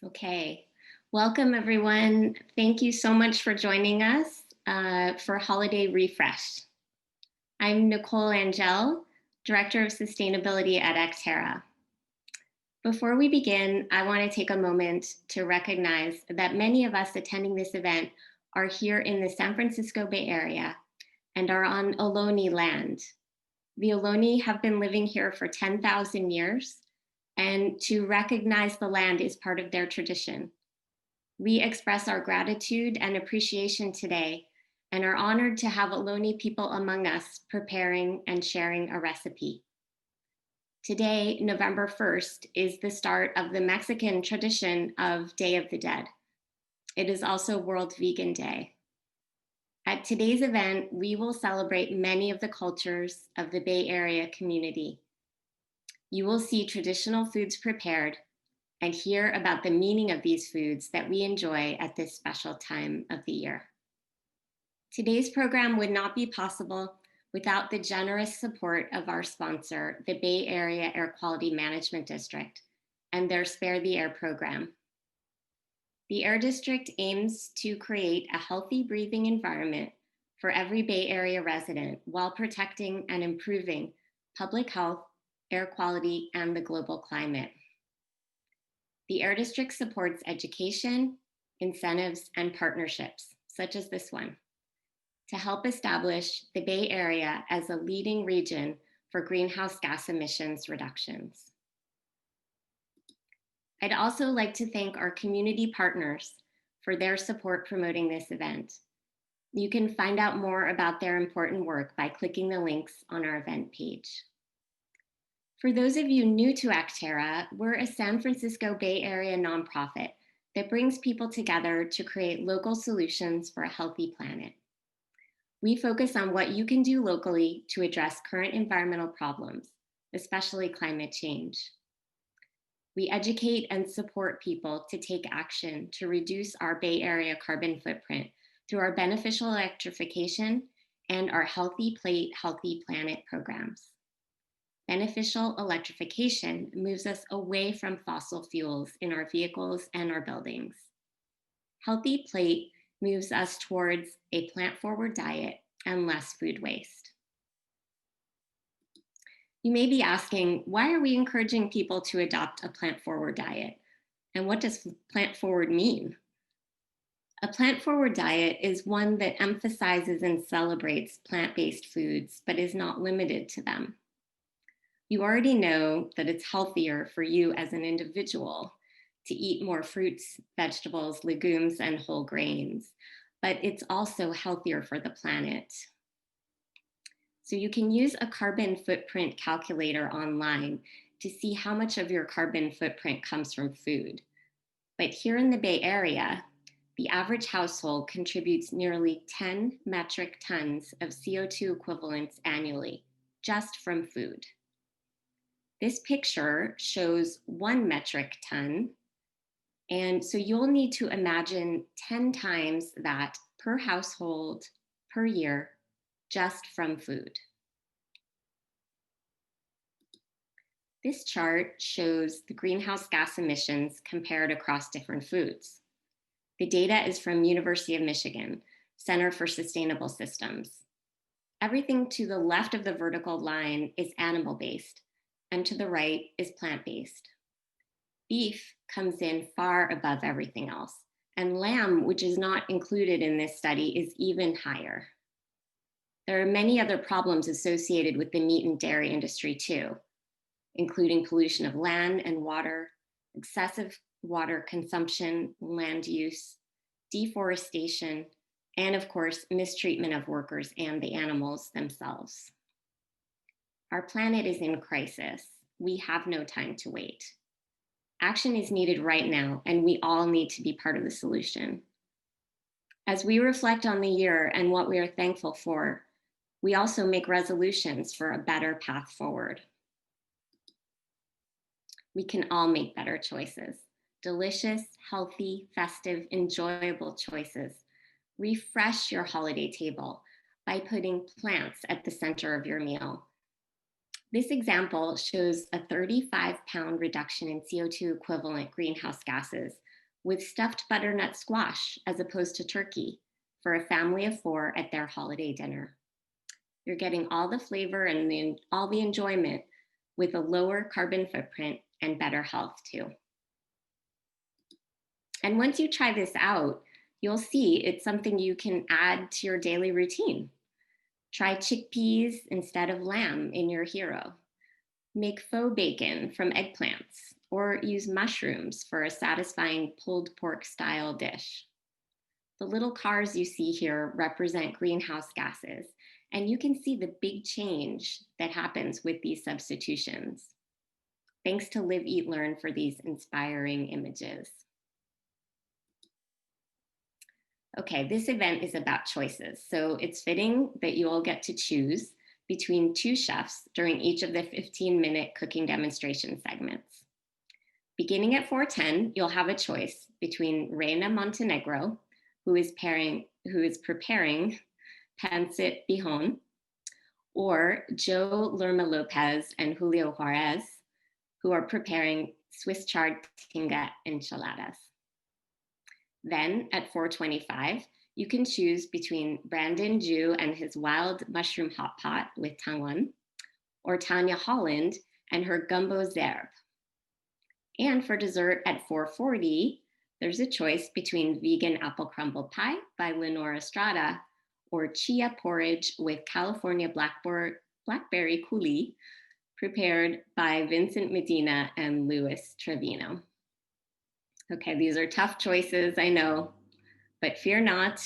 Okay, welcome everyone. Thank you so much for joining us for Holiday Refresh. I'm Nicole Angel, Director of Sustainability at Acterra. Before we begin, I want to take a moment to recognize that many of us attending this event are here in the San Francisco Bay Area and are on Ohlone land. The Ohlone have been living here for 10,000 years, and to recognize the land is part of their tradition. We express our gratitude and appreciation today and are honored to have Ohlone people among us preparing and sharing a recipe. Today, November 1st, is the start of the Mexican tradition of Day of the Dead. It is also World Vegan Day. At today's event, we will celebrate many of the cultures of the Bay Area community. You will see traditional foods prepared and hear about the meaning of these foods that we enjoy at this special time of the year. Today's program would not be possible without the generous support of our sponsor, the Bay Area Air Quality Management District, and their Spare the Air program. The Air District aims to create a healthy breathing environment for every Bay Area resident while protecting and improving public health, air quality, and the global climate. The Air District supports education, incentives, and partnerships, such as this one, to help establish the Bay Area as a leading region for greenhouse gas emissions reductions. I'd also like to thank our community partners for their support promoting this event. You can find out more about their important work by clicking the links on our event page. For those of you new to Acterra, we're a San Francisco Bay Area nonprofit that brings people together to create local solutions for a healthy planet. We focus on what you can do locally to address current environmental problems, especially climate change. We educate and support people to take action to reduce our Bay Area carbon footprint through our beneficial electrification and our Healthy Plate, Healthy Planet programs. Beneficial electrification moves us away from fossil fuels in our vehicles and our buildings. Healthy Plate moves us towards a plant-forward diet and less food waste. You may be asking, why are we encouraging people to adopt a plant-forward diet? And what does plant-forward mean? A plant-forward diet is one that emphasizes and celebrates plant-based foods, but is not limited to them. You already know that it's healthier for you as an individual to eat more fruits, vegetables, legumes, and whole grains, but it's also healthier for the planet. So you can use a carbon footprint calculator online to see how much of your carbon footprint comes from food. But here in the Bay Area, the average household contributes nearly 10 metric tons of CO2 equivalents annually, just from food. This picture shows 1 metric ton, and so you'll need to imagine 10 times that per household per year, just from food. This chart shows the greenhouse gas emissions compared across different foods. The data is from University of Michigan, Center for Sustainable Systems. Everything to the left of the vertical line is animal-based, and to the right is plant-based. Beef comes in far above everything else, and lamb, which is not included in this study, is even higher. There are many other problems associated with the meat and dairy industry too, including pollution of land and water, excessive water consumption, land use, deforestation, and of course, mistreatment of workers and the animals themselves. Our planet is in crisis. We have no time to wait. Action is needed right now, and we all need to be part of the solution. As we reflect on the year and what we are thankful for, we also make resolutions for a better path forward. We can all make better choices. Delicious, healthy, festive, enjoyable choices. Refresh your holiday table by putting plants at the center of your meal. This example shows a 35-pound reduction in CO2 equivalent greenhouse gases with stuffed butternut squash as opposed to turkey for a family of 4 at their holiday dinner. You're getting all the flavor and all the enjoyment with a lower carbon footprint and better health too. And once you try this out, you'll see it's something you can add to your daily routine. Try chickpeas instead of lamb in your hero. Make faux bacon from eggplants, or use mushrooms for a satisfying pulled pork style dish. The little cars you see here represent greenhouse gases, and you can see the big change that happens with these substitutions. Thanks to Live, Eat, Learn for these inspiring images. Okay, this event is about choices, so it's fitting that you all get to choose between 2 chefs during each of the 15-minute cooking demonstration segments. Beginning at 4:10, you'll have a choice between Reina Montenegro, who is preparing pancit bihon, or Joe Lerma-Lopez and Julio Juarez, who are preparing Swiss chard tinga enchiladas. Then at 4:25, you can choose between Brandon Ju and his wild mushroom hot pot with tangwan, or Tanya Holland and her gumbo zerb. And for dessert at 4:40, there's a choice between vegan apple crumble pie by Lenore Estrada or chia porridge with California blackberry coulis prepared by Vincent Medina and Luis Trevino. Okay, these are tough choices, I know, but fear not.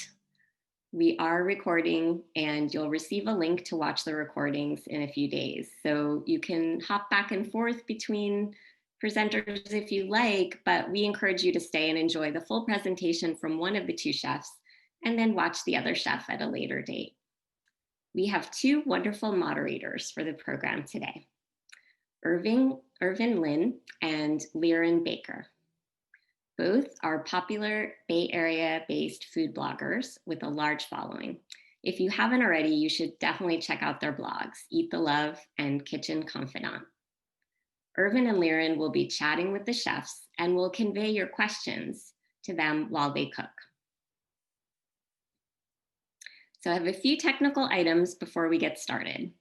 We are recording and you'll receive a link to watch the recordings in a few days. So you can hop back and forth between presenters if you like, but we encourage you to stay and enjoy the full presentation from one of the 2 chefs and then watch the other chef at a later date. We have 2 wonderful moderators for the program today, Irvin Lin and Liren Baker. Both are popular Bay Area-based food bloggers with a large following. If you haven't already, you should definitely check out their blogs, Eat the Love and Kitchen Confidant. Irvin and Liren will be chatting with the chefs and will convey your questions to them while they cook. So I have a few technical items before we get started.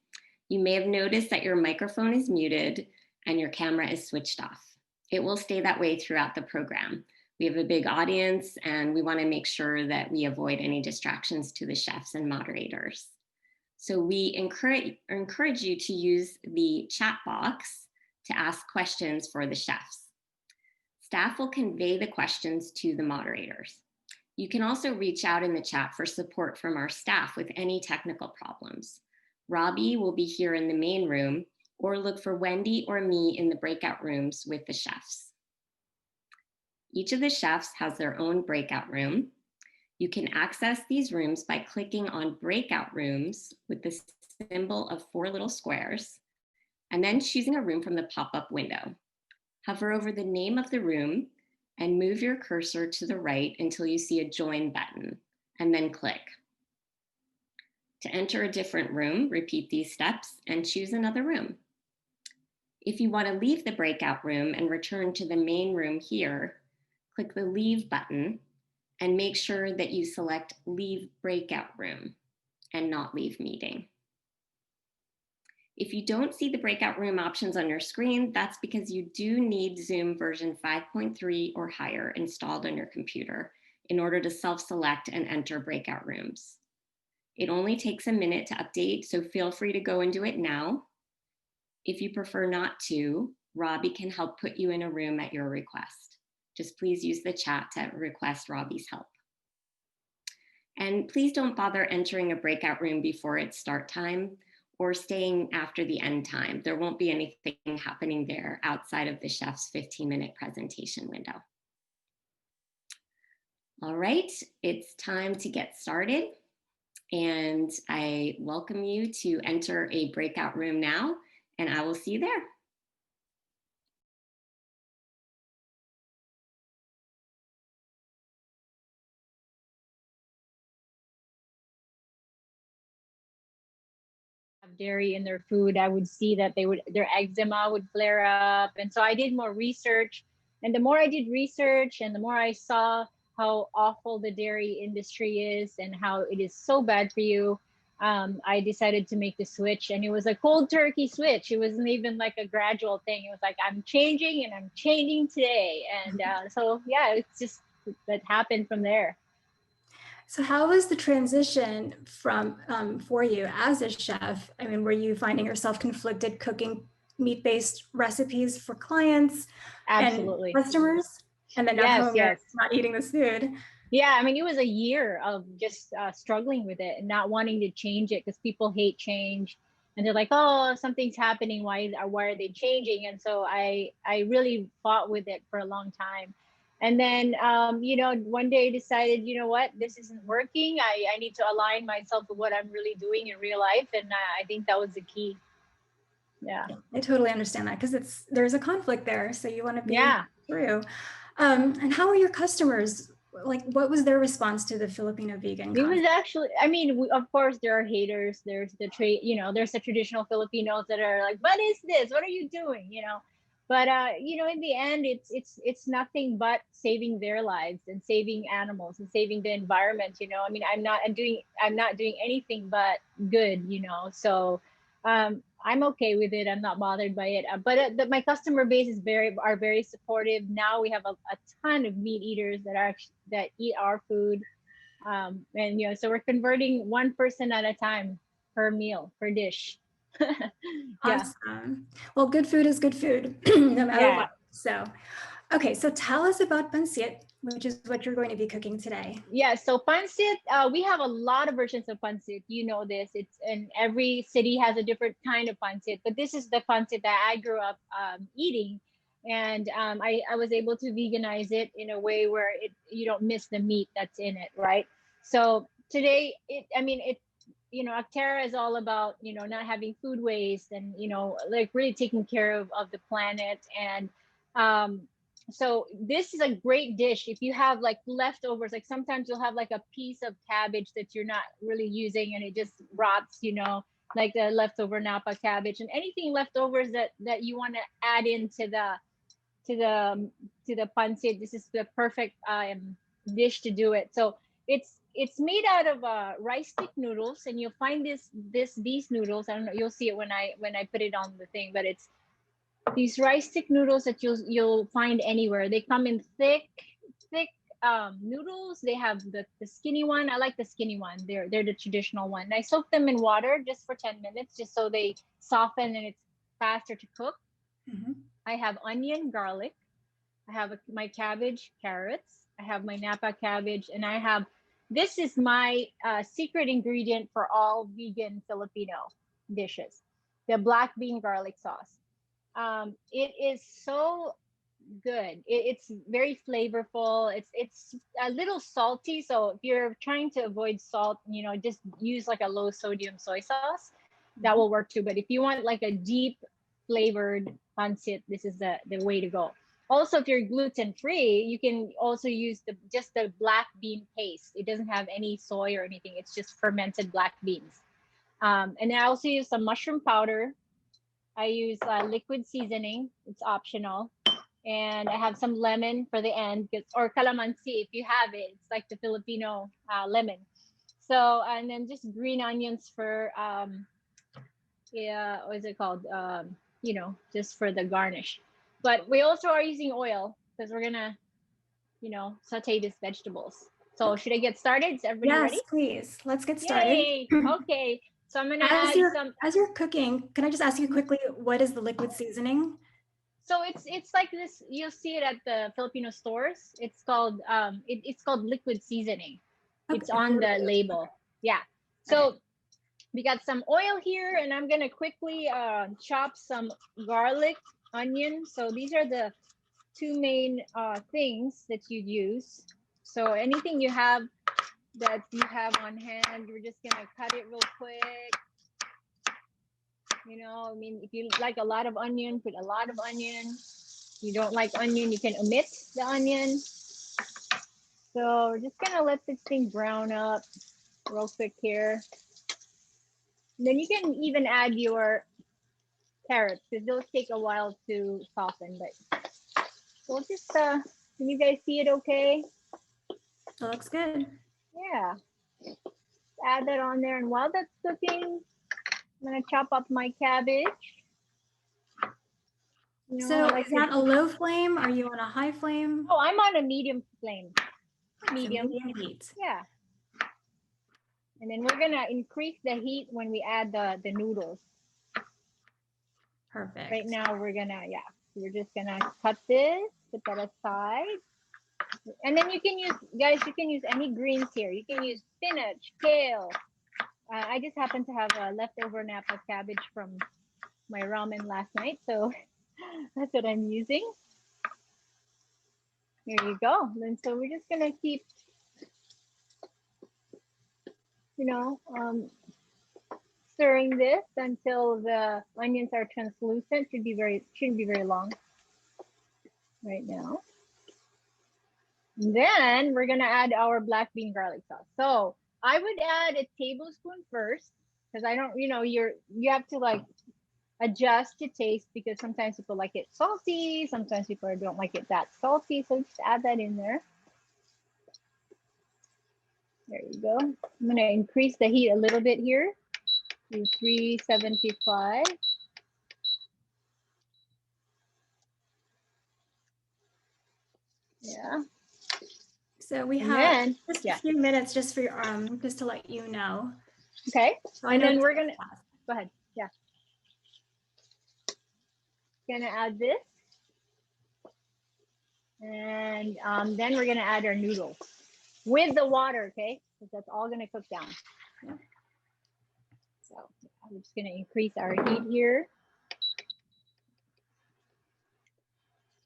You may have noticed that your microphone is muted and your camera is switched off. It will stay that way throughout the program. We have a big audience and we want to make sure that we avoid any distractions to the chefs and moderators. So we encourage you to use the chat box to ask questions for the chefs. Staff will convey the questions to the moderators. You can also reach out in the chat for support from our staff with any technical problems. Robbie will be here in the main room, or look for Wendy or me in the breakout rooms with the chefs. Each of the chefs has their own breakout room. You can access these rooms by clicking on breakout rooms with the symbol of 4 little squares, and then choosing a room from the pop-up window. Hover over the name of the room and move your cursor to the right until you see a join button, and then click. To enter a different room, repeat these steps and choose another room. If you want to leave the breakout room and return to the main room here, click the Leave button and make sure that you select Leave Breakout Room and not Leave Meeting. If you don't see the breakout room options on your screen, that's because you do need Zoom version 5.3 or higher installed on your computer in order to self-select and enter breakout rooms. It only takes a minute to update, so feel free to go and do it now. If you prefer not to, Robbie can help put you in a room at your request. Just please use the chat to request Robbie's help. And please don't bother entering a breakout room before its start time or staying after the end time. There won't be anything happening there outside of the chef's 15-minute presentation window. All right, it's time to get started. And I welcome you to enter a breakout room now, and I will see you there. dairy in their food, I would see that their eczema would flare up. And so I did more research. And the more I did research and the more I saw how awful the dairy industry is and how it is so bad for you, I decided to make the switch. And it was a cold turkey switch. It wasn't even like a gradual thing. It was like, I'm changing and I'm changing today. And so, yeah, it's just that happened from there. So how was the transition from for you as a chef? I mean, were you finding yourself conflicted cooking meat-based recipes for clients Absolutely. and customers, and then at home Yes. not eating this food? Yeah, I mean, it was a year of just struggling with it and not wanting to change it because people hate change, and they're like, "Oh, something's happening. Why are they changing?" And so I really fought with it for a long time, and then one day I decided, you know what, this isn't working. I need to align myself with what I'm really doing in real life, and I think that was the key. Yeah, I totally understand that because there's a conflict there, so you want to be through. And how are your customers? Like, what was their response to the Filipino vegan it concept? was actually, I mean, of course there are haters. There's the there's the traditional Filipinos that are like, what is this, what are you doing, but in the end, it's nothing but saving their lives and saving animals and saving the environment. I mean, I'm not doing anything but good. So I'm okay with it. I'm not bothered by it. But my customer base is very supportive. Now we have a ton of meat eaters that eat our food, and so we're converting one person at a time per meal, per dish. Yeah. Awesome. Well, good food is good food, no matter Yeah. what. So, okay, so tell us about pancit, which is what you're going to be cooking today. Yeah, so pancit, we have a lot of versions of pancit. This. It's and every city has a different kind of pancit, but this is the pancit that I grew up eating, and I was able to veganize it in a way where you don't miss the meat that's in it, right? So today, Acterra is all about not having food waste and like really taking care of the planet. And um, so this is a great dish if you have like leftovers. Like sometimes you'll have like a piece of cabbage that you're not really using and it just rots, like the leftover Napa cabbage, and anything leftovers that you want to add into to the to the pancit. This is the perfect dish to do it. So it's made out of rice stick noodles, and you'll find these noodles. I don't know, you'll see it when I put it on the thing, but it's these rice stick noodles that you'll find anywhere. They come in thick noodles. They have the skinny one. I like the skinny one. They're the traditional one. And I soak them in water just for 10 minutes, just so they soften and it's faster to cook. Mm-hmm. I have onion, garlic. I have my cabbage, carrots. I have my Napa cabbage, and this is my secret ingredient for all vegan Filipino dishes, the black bean garlic sauce. It is so good. It's very flavorful. It's a little salty, so if you're trying to avoid salt, just use like a low sodium soy sauce. That will work too. But if you want like a deep flavored pancit, this is the way to go. Also, if you're gluten free, you can also use just the black bean paste. It doesn't have any soy or anything. It's just fermented black beans. And I also use some mushroom powder. I use liquid seasoning. It's optional. And I have some lemon for the end, or calamansi if you have it. It's like the Filipino lemon. So, and then just green onions for yeah, what is it called? Just for the garnish. But we also are using oil because we're gonna, saute these vegetables. So should I get started? Is everybody ready? Yes, please. Let's get started. Yay! Okay. So I'm gonna add some. As you're cooking, can I just ask you quickly, what is the liquid seasoning? So it's like this. You'll see it at the Filipino stores. It's called it's called liquid seasoning. Okay. It's on the label. Yeah. So we got some oil here, and I'm gonna quickly chop some garlic, onion. So these are the two main things that you'd use. So anything you have that you have on hand, we're just gonna cut it real quick. I mean, if you like a lot of onion, put a lot of onion. If you don't like onion, you can omit the onion. So we're just gonna let this thing brown up real quick here. Then you can even add your carrots because they'll take a while to soften. But we'll just, can you guys see it okay? It looks good. Yeah. Add that on there. And while that's cooking, I'm going to chop up my cabbage. You know, So I like is that a low flame? Are you on a high flame? Oh, I'm on a medium flame. Medium. Medium heat. Yeah. And then we're gonna increase the heat when we add the noodles. Perfect. Right now we're gonna, yeah, we're just gonna cut this, put that aside. And then you can use, guys, you can use any greens here. You can use spinach, kale. I just happen to have a leftover Napa cabbage from my ramen last night, so that's what I'm using. There you go. And so we're just gonna keep, you know, stirring this until the onions are translucent. Shouldn't be very long right now. And then we're gonna add our black bean garlic sauce. So I would add a tablespoon first because I don't, you know, you have to like adjust to taste because sometimes people like it salty, sometimes people don't like it that salty. So just add that in there. There you go. I'm gonna increase the heat a little bit here to 375. Yeah. So we have just a few minutes just for your just to let you know. Okay. So and then we're gonna go ahead. Yeah. Gonna add this. And then we're gonna add our noodles with the water, okay? Because that's all gonna cook down. Yeah. So I'm just gonna increase our heat here.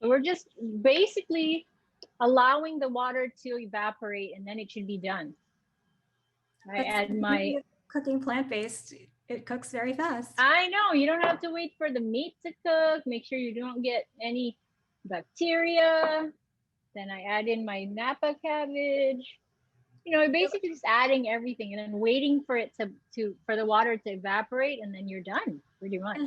So we're just basically allowing the water to evaporate and then it should be done. I add my cooking plant-based, it cooks very fast. I know, you don't have to wait for the meat to cook. Make sure you don't get any bacteria. Then I add in my Napa cabbage. You know, basically just adding everything and then waiting for it for the water to evaporate and then you're done pretty much.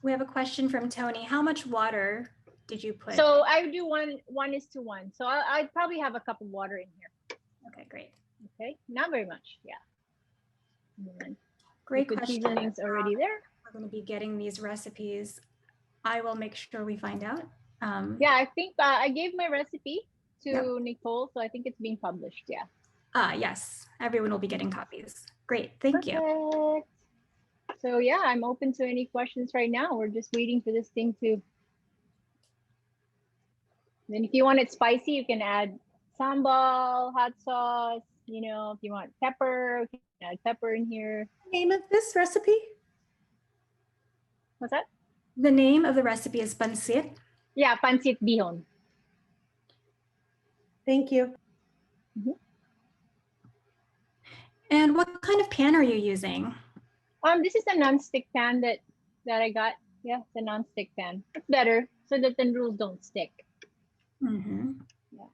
We have a question from Tony. How much water did you put? So I do 1:1. So I'd probably have a cup of water in here. Okay, great. Okay, not very much. Yeah. Great question. Seasoning's already there. We're going to be getting these recipes. I will make sure we find out. Yeah, I think I gave my recipe to Nicole, so I think it's being published. Yeah. Yes, everyone will be getting copies. Great, thank you. So yeah, I'm open to any questions right now. We're just waiting for this thing to. Then if you want it spicy, you can add sambal, hot sauce. You know, if you want pepper, you can add pepper in here. Name of this recipe? What's that? The name of the recipe is pancit. Yeah, pancit bihon. Thank you. Mm-hmm. And what kind of pan are you using? This is a non-stick pan that I got. Yeah, it's a non-stick pan. It's better so that the noodles don't stick. Mm-hmm. Yeah.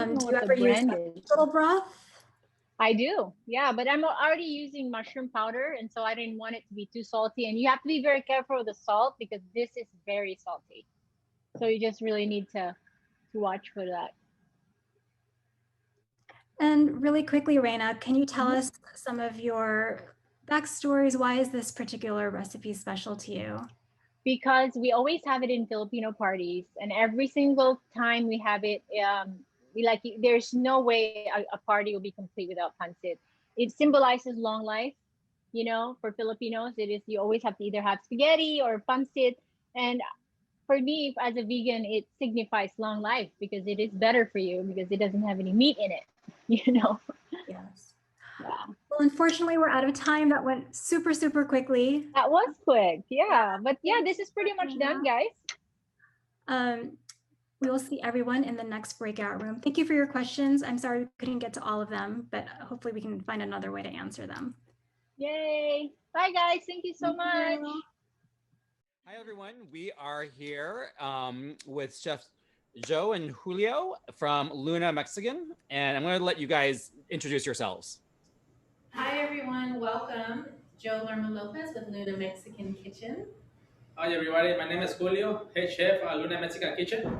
Do you ever use vegetable broth? I do, yeah, but I'm already using mushroom powder, and so I didn't want it to be too salty. And you have to be very careful with the salt because this is very salty. So you just really need to watch for that. And really quickly, Reina, can you tell us some of your backstories? Why is this particular recipe special to you? Because we always have it in Filipino parties, and every single time we have it, there's no way a party will be complete without pancit. It symbolizes long life. You know, for Filipinos, it is, you always have to either have spaghetti or pancit. And for me, as a vegan, it signifies long life because it is better for you because it doesn't have any meat in it, you know? Yes. Yeah. Well, unfortunately, we're out of time. That went super, super quickly. That was quick. Yeah. But yeah, this is pretty much done, guys. We will see everyone in the next breakout room. Thank you for your questions. I'm sorry we couldn't get to all of them, but hopefully we can find another way to answer them. Yay. Bye, guys. Thank you so much. Hi, everyone. We are here with Chef Joe and Julio from Luna Mexican, and I'm going to let you guys introduce yourselves. Hi everyone, welcome. Joe Lerma-Lopez with Luna Mexican Kitchen. Hi everybody, my name is Julio, head chef at Luna Mexican Kitchen.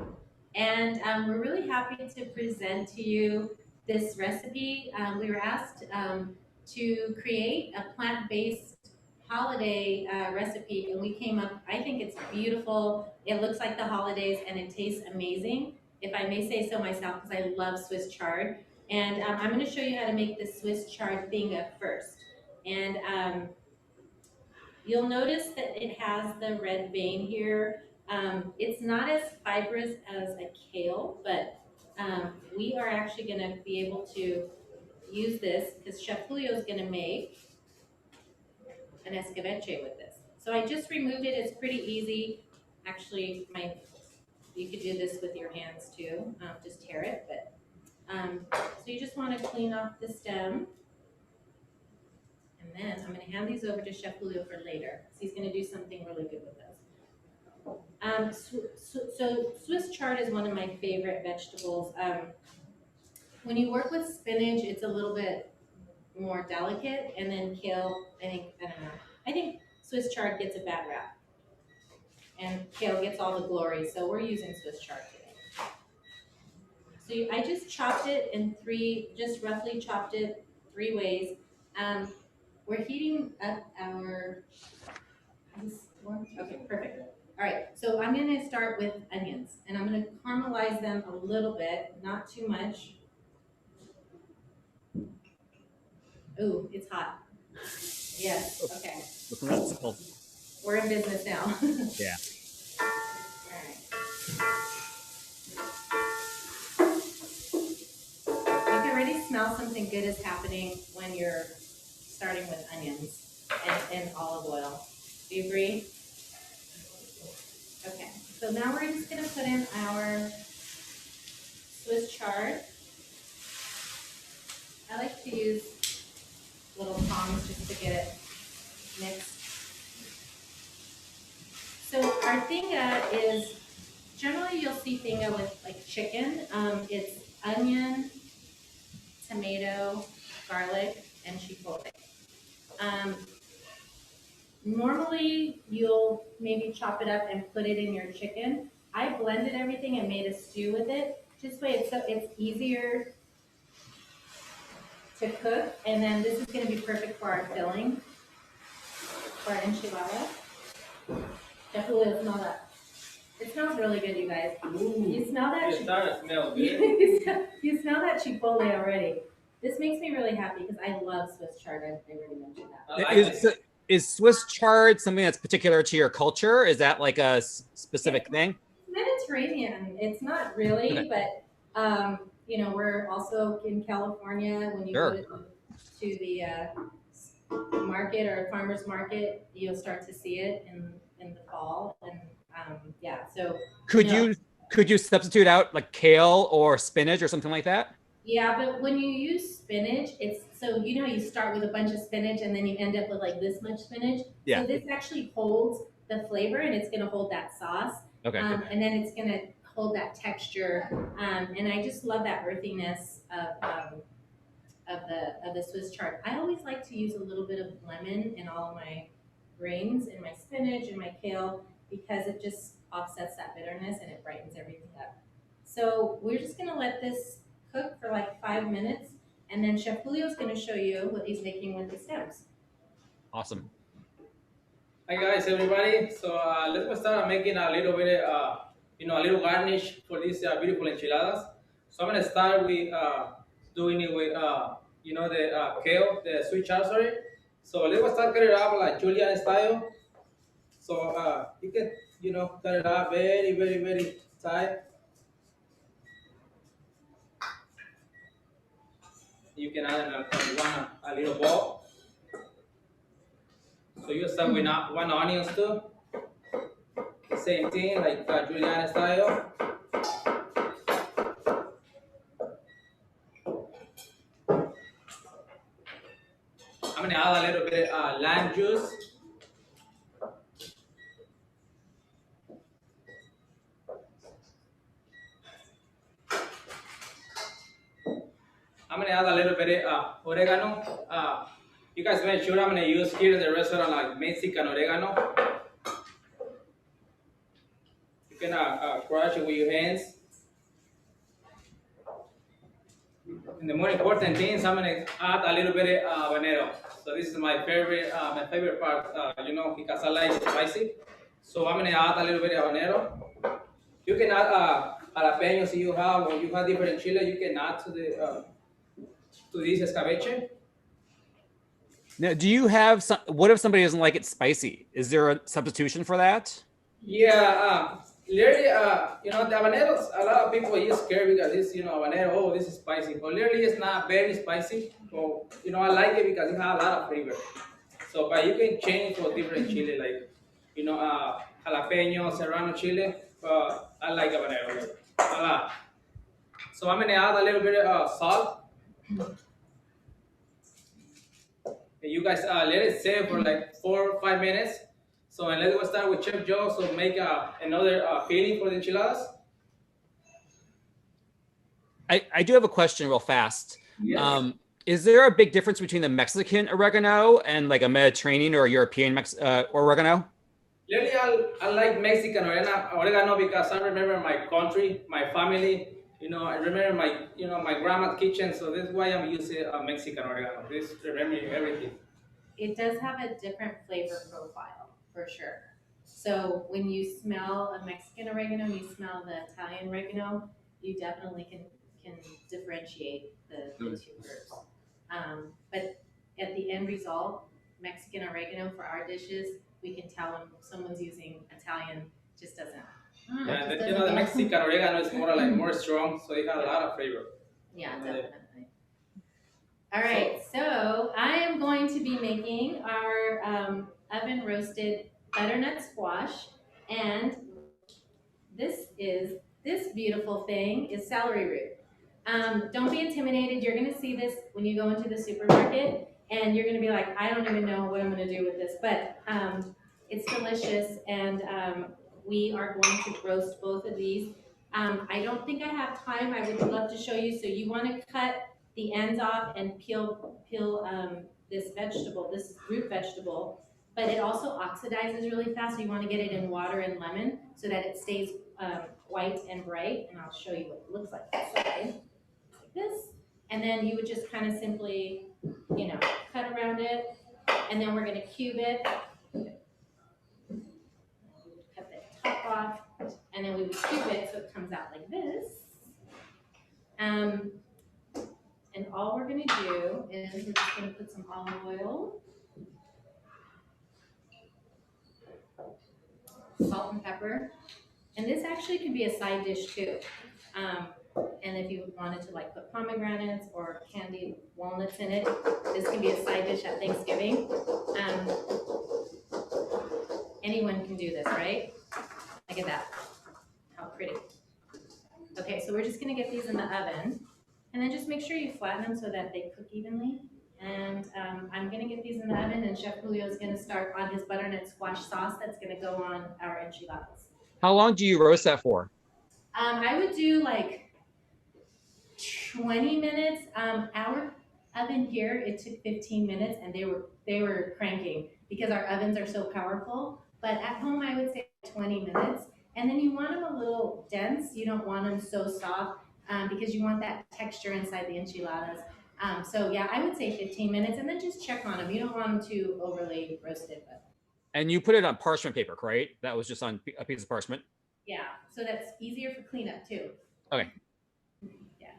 And we're really happy to present to you this recipe. We were asked to create a plant-based holiday recipe, and we came up, I think it's beautiful. It looks like the holidays and it tastes amazing, if I may say so myself, because I love Swiss chard. And I'm gonna show you how to make the Swiss chard thinga first. And you'll notice that it has the red vein here. It's not as fibrous as a kale, but we are actually gonna be able to use this because Chef Julio is gonna make an escabeche with this. So I just removed it, it's pretty easy. Actually, you could do this with your hands too, just tear it. But so you just wanna clean off the stem. And then I'm gonna hand these over to Chef Julio for later, because he's gonna do something really good with those. So Swiss chard is one of my favorite vegetables. When you work with spinach, it's a little bit more delicate, and then kale, I don't know. I think Swiss chard gets a bad rap, and kale gets all the glory, so we're using Swiss chard today. So I just chopped it in just roughly chopped it 3 ways. We're heating up our, okay, perfect. All right, so I'm gonna start with onions, and I'm gonna caramelize them a little bit, not too much. Ooh, it's hot. Yes, okay. We're in business now. Yeah. All right. You can already smell something good is happening when you're starting with onions and olive oil. Do you agree? Okay, so now we're just gonna put in our Swiss chard. I like to use little tongs just to get it mixed. So our thinga is, generally you'll see thinga with like chicken. It's onion, tomato, garlic, and chipotle. Normally you'll maybe chop it up and put it in your chicken. I blended everything and made a stew with it. Just way it's easier to cook, and then this is going to be perfect for our filling, for our enchilada. Definitely smell that. It smells really good, you guys. Ooh, you smell that? It's starting to smell good. You smell that chipotle already. This makes me really happy because I love Swiss chard. I already mentioned that. Is Swiss chard something that's particular to your culture? Is that like a specific thing? Mediterranean. It's not really, okay. But you know, we're also in California. When you go to the market or farmer's market, you'll start to see it in the fall. And yeah, so could you substitute out like kale or spinach or something like that? Yeah, but when you use spinach, it's so you know you start with a bunch of spinach and then you end up with like this much spinach. Yeah. So this actually holds the flavor and it's gonna hold that sauce. Okay. And then it's gonna hold that texture. And I just love that earthiness of the Swiss chard. I always like to use a little bit of lemon in all of my grains, in my spinach and my kale, because it just offsets that bitterness and it brightens everything up. So we're just gonna let this cook for like 5 minutes, and then Chef Julio is going to show you what he's making with the stems. Awesome. Hi guys, everybody. So let's start making a little bit, you know, a little garnish for these beautiful enchiladas. So I'm going to start with doing it with, you know, the kale, the sweet chard, sorry. So let's start cut it up like julienne style. So you can, you know, cut it up very, very, very tight. You can add a little ball. So you start with 1 onion too. Same thing, like julienne style. I'm gonna add a little bit lime juice. I'm gonna add a little bit of oregano You guys make sure I'm gonna use here in the restaurant like Mexican oregano. You can crush it with your hands. And the more important thing is I'm gonna add a little bit of habanero. So this is my favorite part, you know, because I like spicy. So I'm gonna add a little bit of habanero. You can add jalapenos if you have, or you have different chili. You can add to the to this escabeche. Now, do you have some? What if somebody doesn't like it spicy? Is there a substitution for that? Yeah, literally, you know, the habaneros, a lot of people are scared because this, you know, habanero, oh, this is spicy. But literally, it's not very spicy. So, you know, I like it because it has a lot of flavor. So, but you can change for different chili, like, you know, jalapeno, serrano chili. I like habanero a lot. So I'm gonna add a little bit of salt. And you guys let it sit for like 4 or 5 minutes. So and let's go start with Chef Joe. So make another filling for the enchiladas. I do have a question real fast. Yes. Is there a big difference between the Mexican oregano and like a Mediterranean or European oregano? Really, I like Mexican oregano because I remember my country, my family. You know, I remember my grandma's kitchen. So that's why I'm using Mexican oregano. This remember everything. It does have a different flavor profile for sure. So when you smell a Mexican oregano, you smell the Italian oregano, you definitely can differentiate the two herbs. But at the end result, Mexican oregano for our dishes, we can tell when someone's using Italian, just doesn't. Yeah, you know, the Mexican oregano is more strong, so it has a lot of flavor. Yeah, definitely. All right, so I am going to be making our oven roasted butternut squash, and this beautiful thing is celery root. Don't be intimidated. You're going to see this when you go into the supermarket, and you're going to be like, I don't even know what I'm going to do with this, but it's delicious, and we are going to roast both of these. I don't think I have time. I would love to show you. So you want to cut the ends off and peel this vegetable, this root vegetable, but it also oxidizes really fast. So you want to get it in water and lemon so that it stays white and bright. And I'll show you what it looks like inside, like this. And then you would just kind of simply, you know, cut around it, and then we're going to cube it. Cut the top off, and then we would cube it so it comes out like this. And all we're going to do is we're just going to put some olive oil, salt and pepper, and this actually could be a side dish too. And if you wanted to like put pomegranates or candied walnuts in it, this can be a side dish at Thanksgiving. Anyone can do this, right? Look at that, how pretty. Okay, so we're just going to get these in the oven. And then just make sure you flatten them so that they cook evenly. And I'm gonna get these in the oven, and Chef Julio is gonna start on his butternut squash sauce that's gonna go on our enchiladas. How long do you roast that for? I would do like 20 minutes. Our oven here, it took 15 minutes, and they were cranking because our ovens are so powerful. But at home, I would say 20 minutes. And then you want them a little dense. You don't want them so soft. Because you want that texture inside the enchiladas. So yeah, I would say 15 minutes, and then just check on them. You don't want them too overly roasted. But. And you put it on parchment paper, right? That was just on a piece of parchment? Yeah, so that's easier for cleanup too. Okay. Yeah.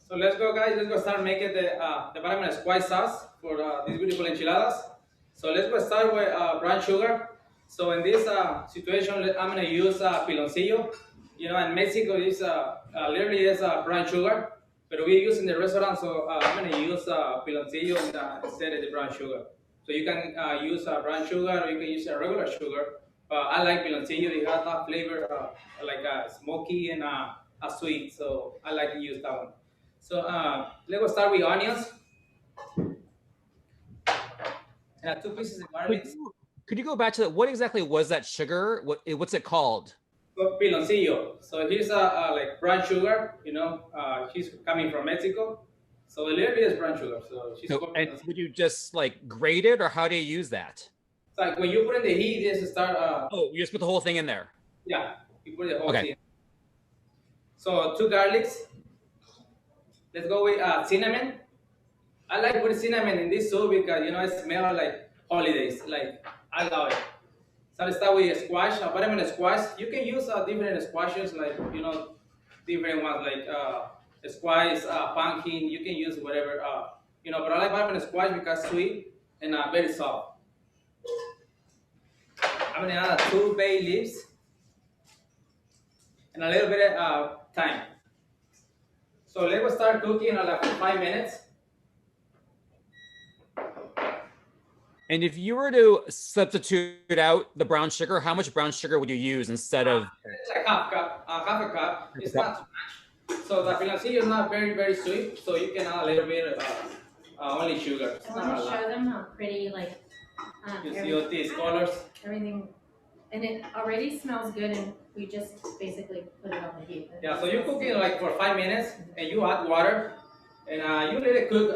So let's go, guys. Let's go start making the butternut squash sauce for these beautiful enchiladas. So let's go start with brown sugar. So in this situation, I'm gonna use piloncillo. You know, in Mexico, it's literally is brown sugar, but we use in the restaurant. So I'm gonna use piloncillo instead of the brown sugar. So you can use brown sugar, or you can use regular sugar. I like piloncillo. It has that flavor, like smoky and sweet. So I like to use that one. So let's go start with onions. And 2 pieces of garlic. Could you go back to that? What exactly was that sugar? What's it called? Piloncillo. So here's like brown sugar. You know, he's coming from Mexico. So a little bit is brown sugar. So she's and would you just like grate it, or how do you use that? It's like when you put in the heat, you just start. Oh, you just put the whole thing in there. Yeah, you put the whole Okay. thing. So 2 garlics. Let's go with cinnamon. I like putting cinnamon in this soup because it smells like holidays. Like I love it. So let's start with squash. I put them in a squash. You can use different squashes, like different ones like squash, pumpkin. You can use whatever. But I like putting in a squash because it's sweet and very soft. I'm gonna add 2 bay leaves and a little bit of thyme. So let's start cooking like 5 minutes. And if you were to substitute out the brown sugar, how much brown sugar would you use instead of? Like half a cup. It's not too much. So the piloncillo is not very, very sweet, so you can add a little bit only sugar. I want to show them how pretty, like, you see all these colors? Everything, and it already smells good, and we just basically put it on the heat. Yeah, so you cook it like for 5 minutes, and you add water, and you let it cook,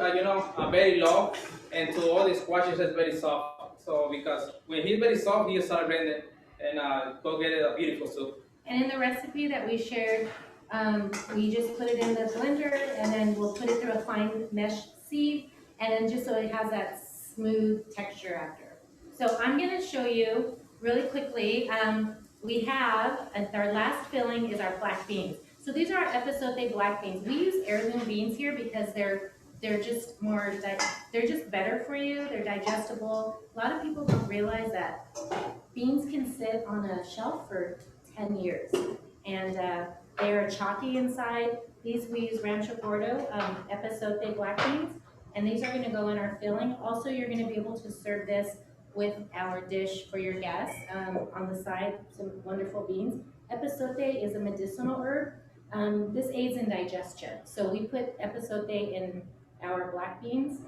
very low, and to all the squashes is very soft. So because when he's very soft, you start blending and go get a beautiful soup. And in the recipe that we shared, we just put it in the blender, and then we'll put it through a fine mesh sieve, and then just so it has that smooth texture after. So I'm going to show you really quickly. We have our last filling is our black beans. So these are our episode black beans. We use heirloom beans here because they're just they're just better for you. They're digestible. A lot of people don't realize that beans can sit on a shelf for 10 years, and they are chalky inside. These we use Rancho Gordo episode black beans, and these are going to go in our filling. Also, you're going to be able to serve this with our dish for your guests. On the side, some wonderful beans. Episote is a medicinal herb. This aids in digestion. So we put episote in our black beans.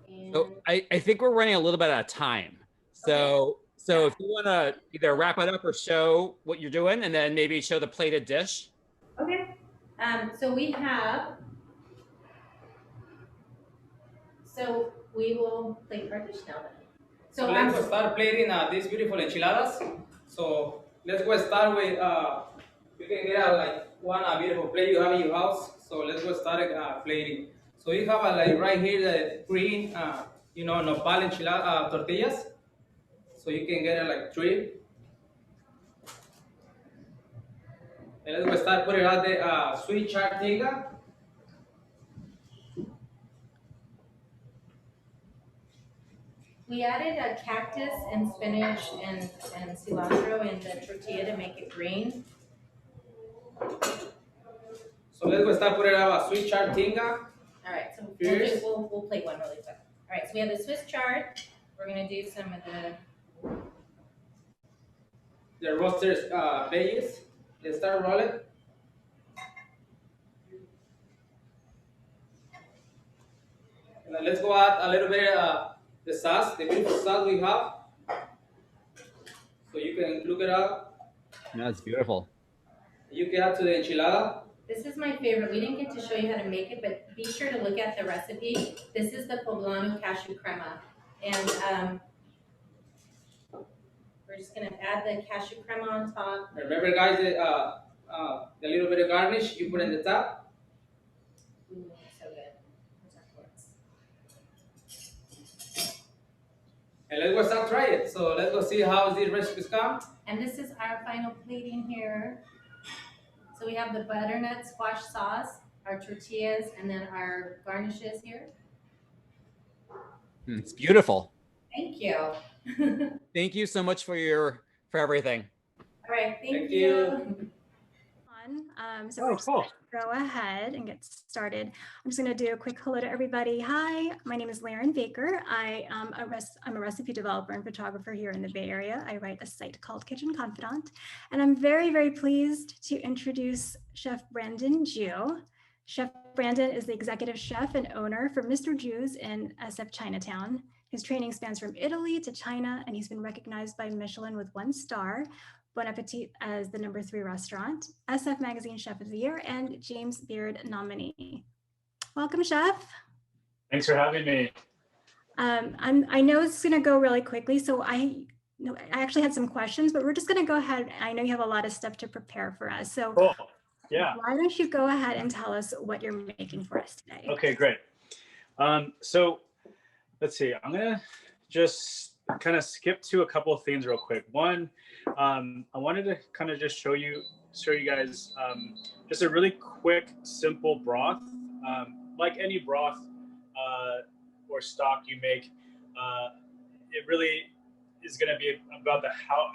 And So I think we're running a little bit out of time. So if you want to either wrap it up or show what you're doing, and then maybe show the plated dish. Okay. So we have. So we will plate our dish now then. So let's go start plating these beautiful enchiladas. So let's go start with, you can get like one beautiful plate you have in your house. So let's go start plating. So you have like right here the green, nopal enchilada tortillas. So you can get like 3. And let's go start putting out the sweet chard tinga. We added a cactus and spinach and cilantro in the tortilla to make it green. So let's go start putting out a sweet chard tinga. All right, so we'll play one really quick. All right, so we have the Swiss chard. We're gonna do some of the roasted veggies. Let's start rolling. And then let's go add a little bit the sauce, the beautiful sauce we have. So you can look it up. That's beautiful. You can add to the enchilada. This is my favorite. We didn't get to show you how to make it, but be sure to look at the recipe. This is the poblano cashew crema. And we're just gonna add the cashew crema on top. Remember guys, the little bit of garnish you put in the top. Ooh, so good. Where's our forks? And let's go start try it. So let's go see how these recipes come. And this is our final plating here. So we have the butternut squash sauce, our tortillas, and then our garnishes here. It's beautiful. Thank you. Thank you so much for everything. All right, thank you. So we're just gonna go ahead and get started. I'm just going to do a quick hello to everybody. Hi, my name is Lauren Baker. I'm a recipe developer and photographer here in the Bay Area. I write a site called Kitchen Confidant, and I'm very, very pleased to introduce Chef Brandon Ju. Chef Brandon is the executive chef and owner for Mr. Ju's in SF Chinatown. His training spans from Italy to China, and he's been recognized by Michelin with 1 star, Bon Appetit as the #3 restaurant, SF Magazine Chef of the Year, and James Beard nominee. Welcome, Chef. Thanks for having me. I know it's going to go really quickly, so I actually had some questions, but we're just going to go ahead. I know you have a lot of stuff to prepare for us, so cool. Yeah. Why don't you go ahead and tell us what you're making for us today? Okay, great. So let's see. I'm gonna just kind of skip to a couple of things real quick. One, I wanted to kind of just show you guys just a really quick, simple broth. Like any broth or stock you make, it really is going to be about the how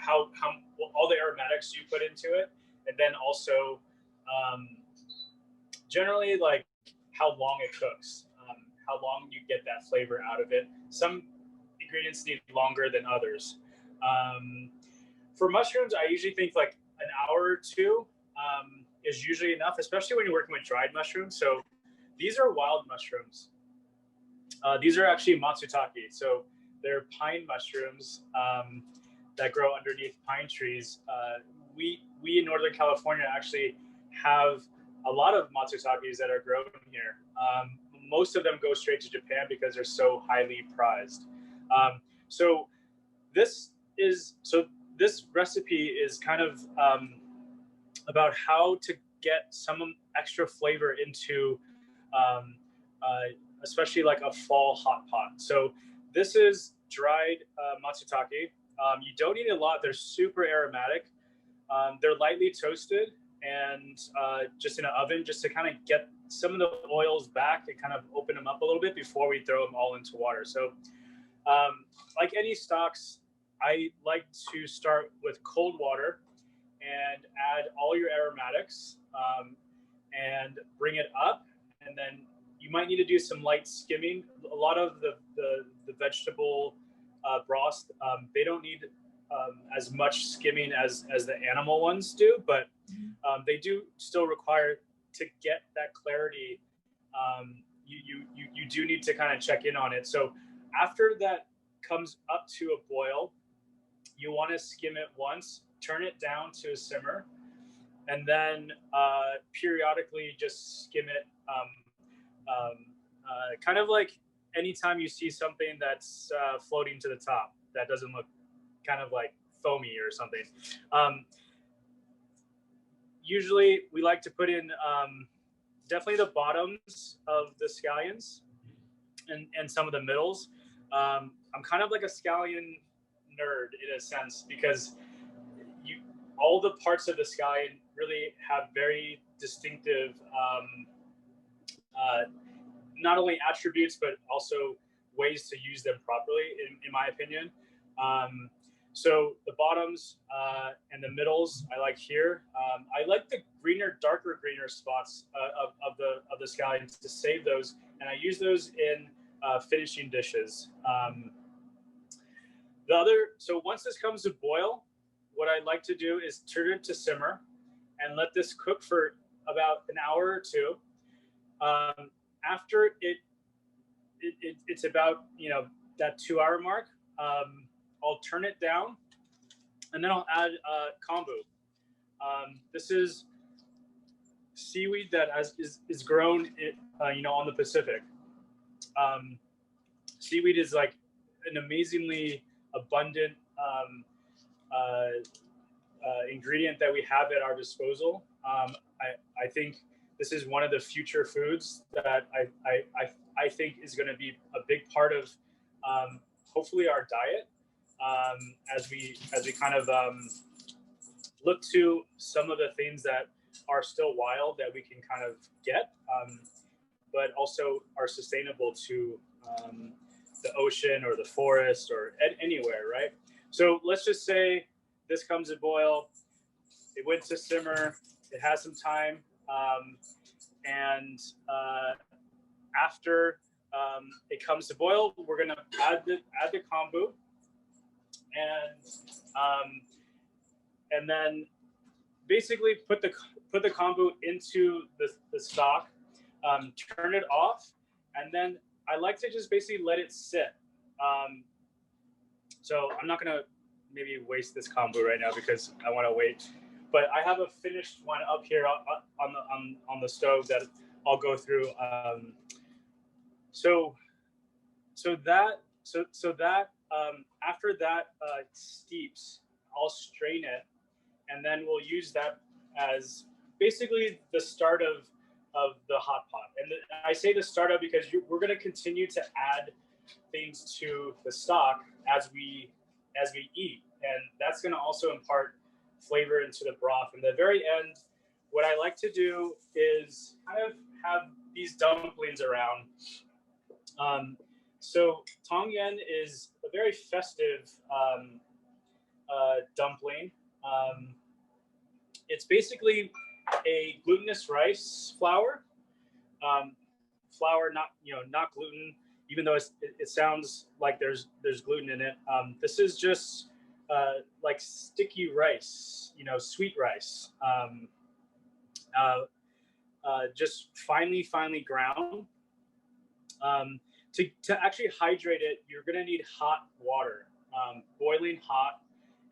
all the aromatics you put into it, and then also generally like how long it cooks, how long you get that flavor out of it. Some ingredients need longer than others. For mushrooms, I usually think like an hour or two is usually enough, especially when you're working with dried mushrooms. So these are wild mushrooms. These are actually matsutake. So they're pine mushrooms that grow underneath pine trees. We in Northern California actually have a lot of matsutakes that are grown here. Most of them go straight to Japan because they're so highly prized. So this recipe is kind of about how to get some extra flavor into especially like a fall hot pot. So this is dried matsutake. You don't need a lot. They're super aromatic. They're lightly toasted and just in an oven, just to kind of get some of the oils back and kind of open them up a little bit before we throw them all into water. So like any stocks, I like to start with cold water and add all your aromatics and bring it up. And then you might need to do some light skimming. A lot of the vegetable broths, they don't need as much skimming as the animal ones do, but they do still require, to get that clarity, you do need to kind of check in on it. So after that comes up to a boil, you want to skim it once, turn it down to a simmer, and then periodically just skim it. Kind of like anytime you see something that's floating to the top that doesn't look kind of like foamy or something. Usually we like to put in definitely the bottoms of the scallions and some of the middles. I'm kind of like a scallion nerd in a sense, because all the parts of the scallion really have very distinctive not only attributes but also ways to use them properly, in my opinion. So the bottoms and the middles I like here. I like the darker greener spots of the scallions to save those, and I use those in finishing dishes. So once this comes to boil, what I like to do is turn it to simmer and let this cook for about an hour or two. After it's about that 2 hour mark, I'll turn it down, and then I'll add kombu. This is seaweed that is grown on the Pacific. Seaweed is like an amazingly abundant ingredient that we have at our disposal. I think this is one of the future foods that I think is going to be a big part of hopefully our diet as we kind of look to some of the things that are still wild that we can kind of get, but also are sustainable to the ocean or the forest or anywhere, right? So let's just say this comes to boil, it went to simmer, it has some time, and after it comes to boil, we're gonna add the kombu, and then basically put the kombu into the stock, turn it off, and then I like to just basically let it sit. So I'm not gonna maybe waste this kombu right now because I want to wait. But I have a finished one up here on the stove that I'll go through So that after that steeps, I'll strain it, and then we'll use that as basically the start of the hot pot. And I say the start of because we're going to continue to add things to the stock as we eat, and that's going to also impart flavor into the broth. In the very end, what I like to do is kind of have these dumplings around. So Tongyen is a very festive dumpling. It's basically a glutinous rice flour. Flour, not gluten, even though it sounds like there's gluten in it. This is just like sticky rice, sweet rice, just finely ground. To actually hydrate it, you're going to need hot water, boiling hot,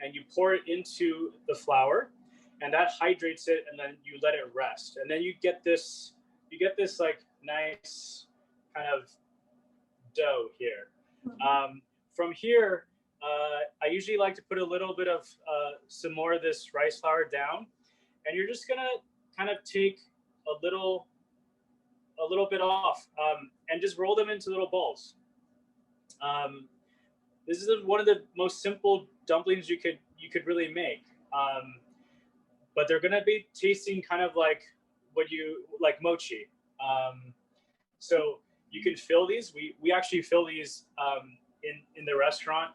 and you pour it into the flour, and that hydrates it, and then you let it rest, and then you get this like nice kind of dough here. From here, I usually like to put a little bit of some more of this rice flour down, and you're just gonna kind of take a little bit off, and just roll them into little balls. This is one of the most simple dumplings you could really make, but they're gonna be tasting kind of like like mochi. So you can fill these. We actually fill these in the restaurant.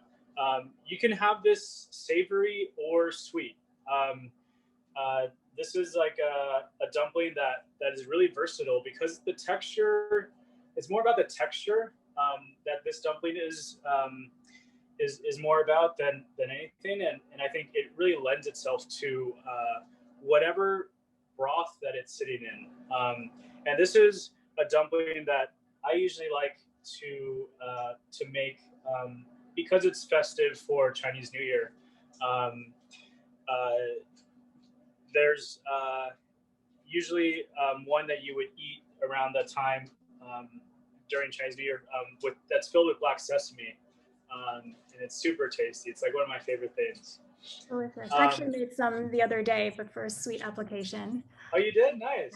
You can have this savory or sweet. This is like a dumpling that is really versatile because the texture, it's more about the texture that this dumpling is more about than anything, and I think it really lends itself to whatever broth that it's sitting in. And this is a dumpling that I usually like to make because it's festive for Chinese New Year. There's usually one that you would eat around that time during Chinese New Year that's filled with black sesame, and it's super tasty. It's like one of my favorite things. Delicious. I actually made some the other day, but for a sweet application. Oh, you did? Nice.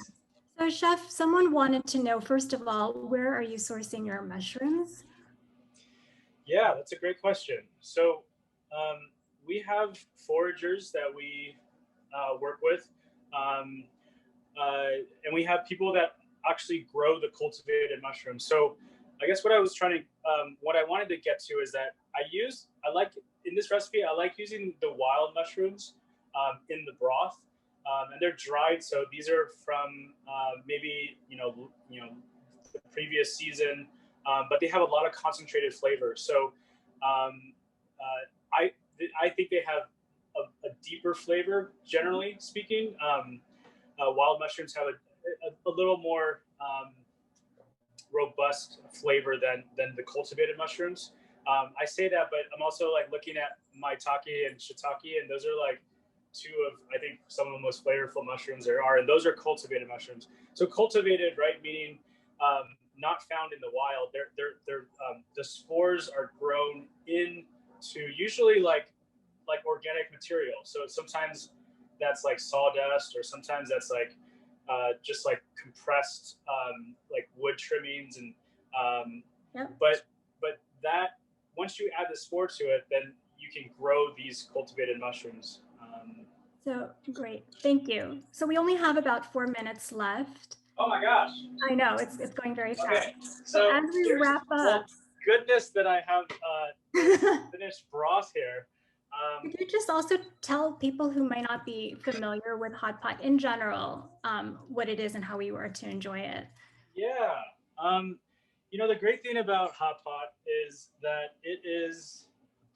So, Chef, someone wanted to know, first of all, where are you sourcing your mushrooms? Yeah, that's a great question. So we have foragers that we work with, and we have people that actually grow the cultivated mushrooms. So I guess what I wanted to get to is that I like in this recipe, I like using the wild mushrooms in the broth, and they're dried. So these are from maybe the previous season, but they have a lot of concentrated flavor. So I think they have a deeper flavor, generally speaking. Wild mushrooms have a little more robust flavor than the cultivated mushrooms. I say that, but I'm also like looking at maitake and shiitake, and those are like two of, I think, some of the most flavorful mushrooms there are, and those are cultivated mushrooms. So cultivated, right, meaning not found in the wild. The spores are grown into usually like organic material. So sometimes that's like sawdust, or sometimes that's like just like compressed like wood trimmings, and but that once you add the spore to it, then you can grow these cultivated mushrooms. So great, thank you. So we only have about 4 minutes left. Oh my gosh! I know it's going very fast. Okay. So as we wrap up, well, goodness that I have finished broth here. Could you just also tell people who might not be familiar with hot pot in general what it is and how we were to enjoy it? Yeah. The great thing about hot pot is that it is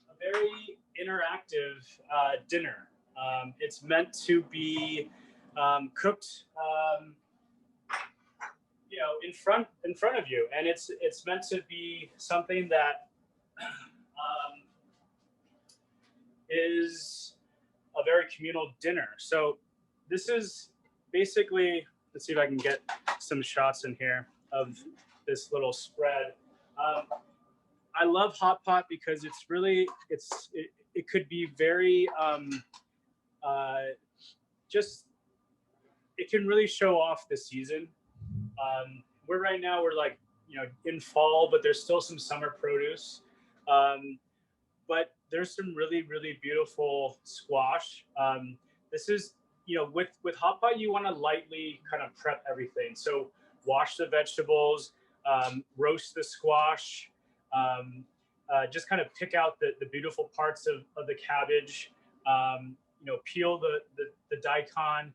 a very interactive dinner. It's meant to be cooked, in front of you, and it's meant to be something that is a very communal dinner. So this is basically, let's see if I can get some shots in here of this little spread. I love hot pot because it's really it could be very just it can really show off the season. We're like in fall, but there's still some summer produce. But there's some really, really beautiful squash. This is, with hot pot, you want to lightly kind of prep everything. So wash the vegetables, roast the squash, just kind of pick out the beautiful parts of the cabbage, peel the daikon,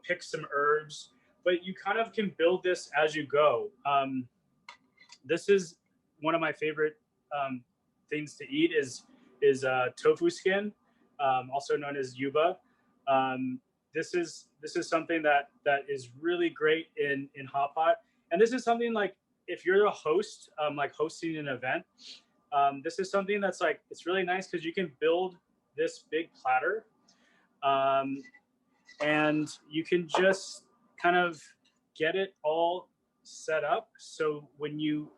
pick some herbs, but you kind of can build this as you go. This is one of my favorite things to eat is tofu skin, also known as yuba. This is something that is really great in hot pot, and this is something like if you're a host, like hosting an event, this is something that's like it's really nice because you can build this big platter, and you can just kind of get it all set up so when you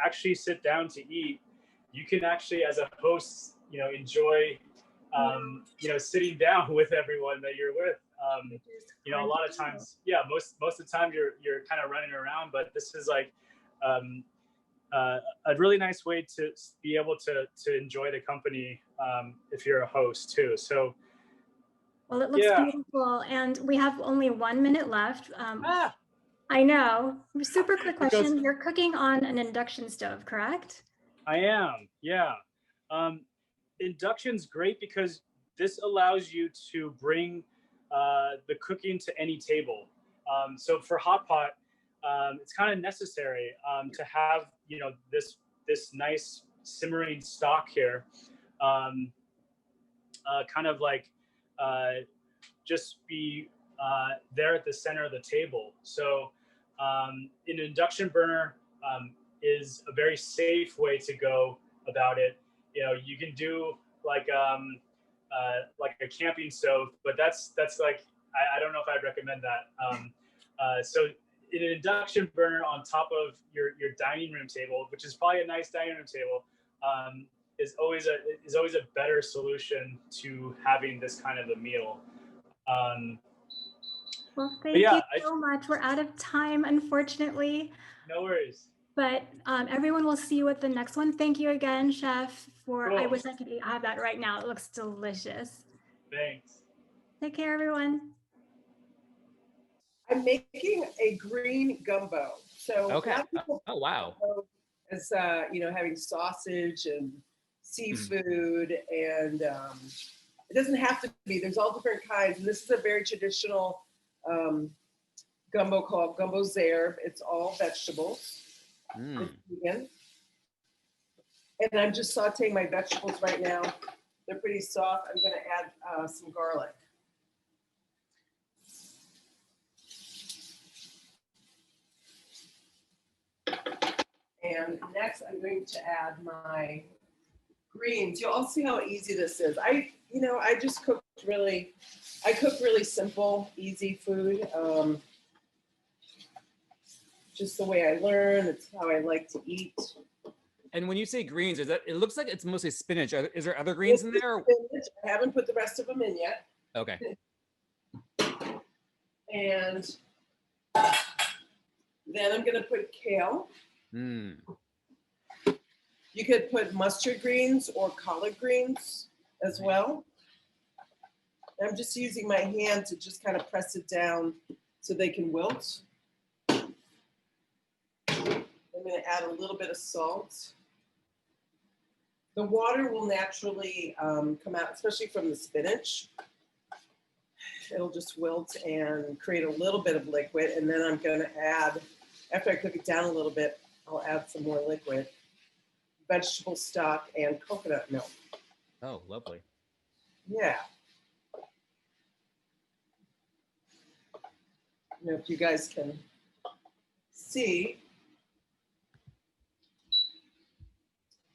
actually sit down to eat, you can actually, as a host, enjoy, sitting down with everyone that you're with. A lot of times, most of the time you're kind of running around, but this is like a really nice way to be able to enjoy the company if you're a host too. So, well, it looks beautiful, and we have only 1 minute left. I know. Super quick question. You're cooking on an induction stove, correct? I am, yeah. Induction's great because this allows you to bring the cooking to any table. So for hot pot, it's kind of necessary to have this nice simmering stock here, kind of like just be there at the center of the table. So an induction burner is a very safe way to go about it. You can do like a camping stove, but that's like I don't know if I'd recommend that. So an induction burner on top of your dining room table, which is probably a nice dining room table, is always a better solution to having this kind of a meal. Well, thank you so much. We're out of time, unfortunately. No worries. But everyone will see you at the next one. Thank you again, Chef, for, cool. I wish I could have that right now. It looks delicious. Thanks. Take care, everyone. I'm making a green gumbo. So okay. Oh, wow. As having sausage and seafood, and it doesn't have to be. There's all different kinds, and this is a very traditional gumbo called gumbo zerb. It's all vegetables. It's vegan. And I'm just sauteing my vegetables right now. They're pretty soft. I'm going to add some garlic. And next, I'm going to add my greens. You'll all see how easy this is. I cook really simple, easy food. Just the way I learn. It's how I like to eat. And when you say greens, it looks like it's mostly spinach. Is there other greens in there? Spinach. I haven't put the rest of them in yet. Okay. And then I'm going to put kale. You could put mustard greens or collard greens as well. I'm just using my hand to just kind of press it down so they can wilt. I'm going to add a little bit of salt. The water will naturally come out, especially from the spinach. It'll just wilt and create a little bit of liquid. And then I'm going to add, after I cook it down a little bit, I'll add some more liquid, vegetable stock, and coconut milk. Oh, lovely. Yeah. I don't know if you guys can see.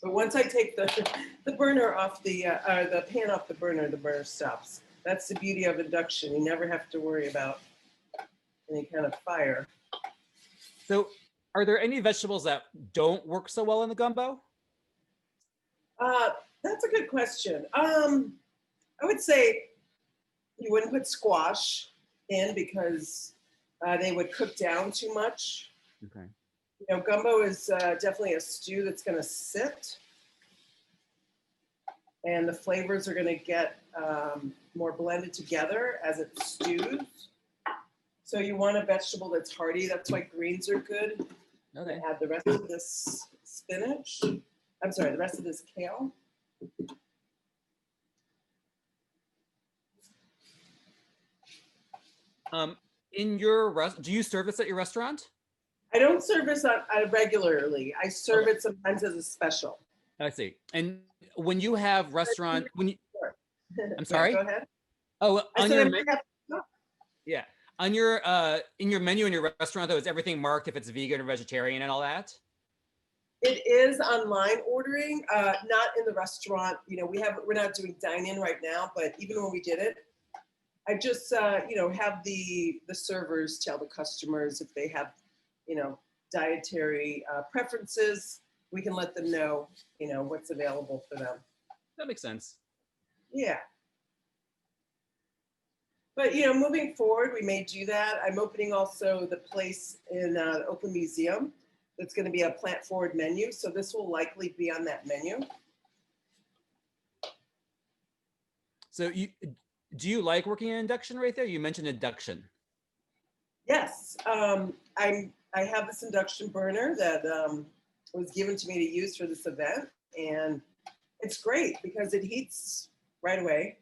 But once I take the burner off the pan off the burner stops. That's the beauty of induction. You never have to worry about any kind of fire. So Are there any vegetables that don't work so well in the gumbo? That's a good question. I would say you wouldn't put squash in because they would cook down too much. Okay. You know, gumbo is definitely a stew that's going to sit, and the flavors are going to get more blended together as it stews. So you want a vegetable that's hearty. That's why greens are good. Okay. Add the rest of this spinach. I'm sorry, the rest of this kale. In your do you serve this at your restaurant? I don't serve this regularly. I serve it sometimes as a special. I see. And when you have restaurant, when you, I'm sorry. Yeah, go ahead. Oh, on your menu. No. Yeah, on your in your menu in your restaurant though, is everything marked if it's vegan or vegetarian and all that? It is online ordering, not in the restaurant. You know, we're not doing dine-in right now, but even when we did it, I just you know, have the servers tell the customers if they have, you know, dietary preferences. We can let them know, you know, what's available for them. That makes sense. Yeah. But, you know, moving forward, we may do that. I'm opening also the place in the Oakland Museum. That's going to be a plant forward menu. So this will likely be on that menu. So do you like working in induction right there? You mentioned induction. Yes. I have this induction burner that was given to me to use for this event. And it's great because it heats right away,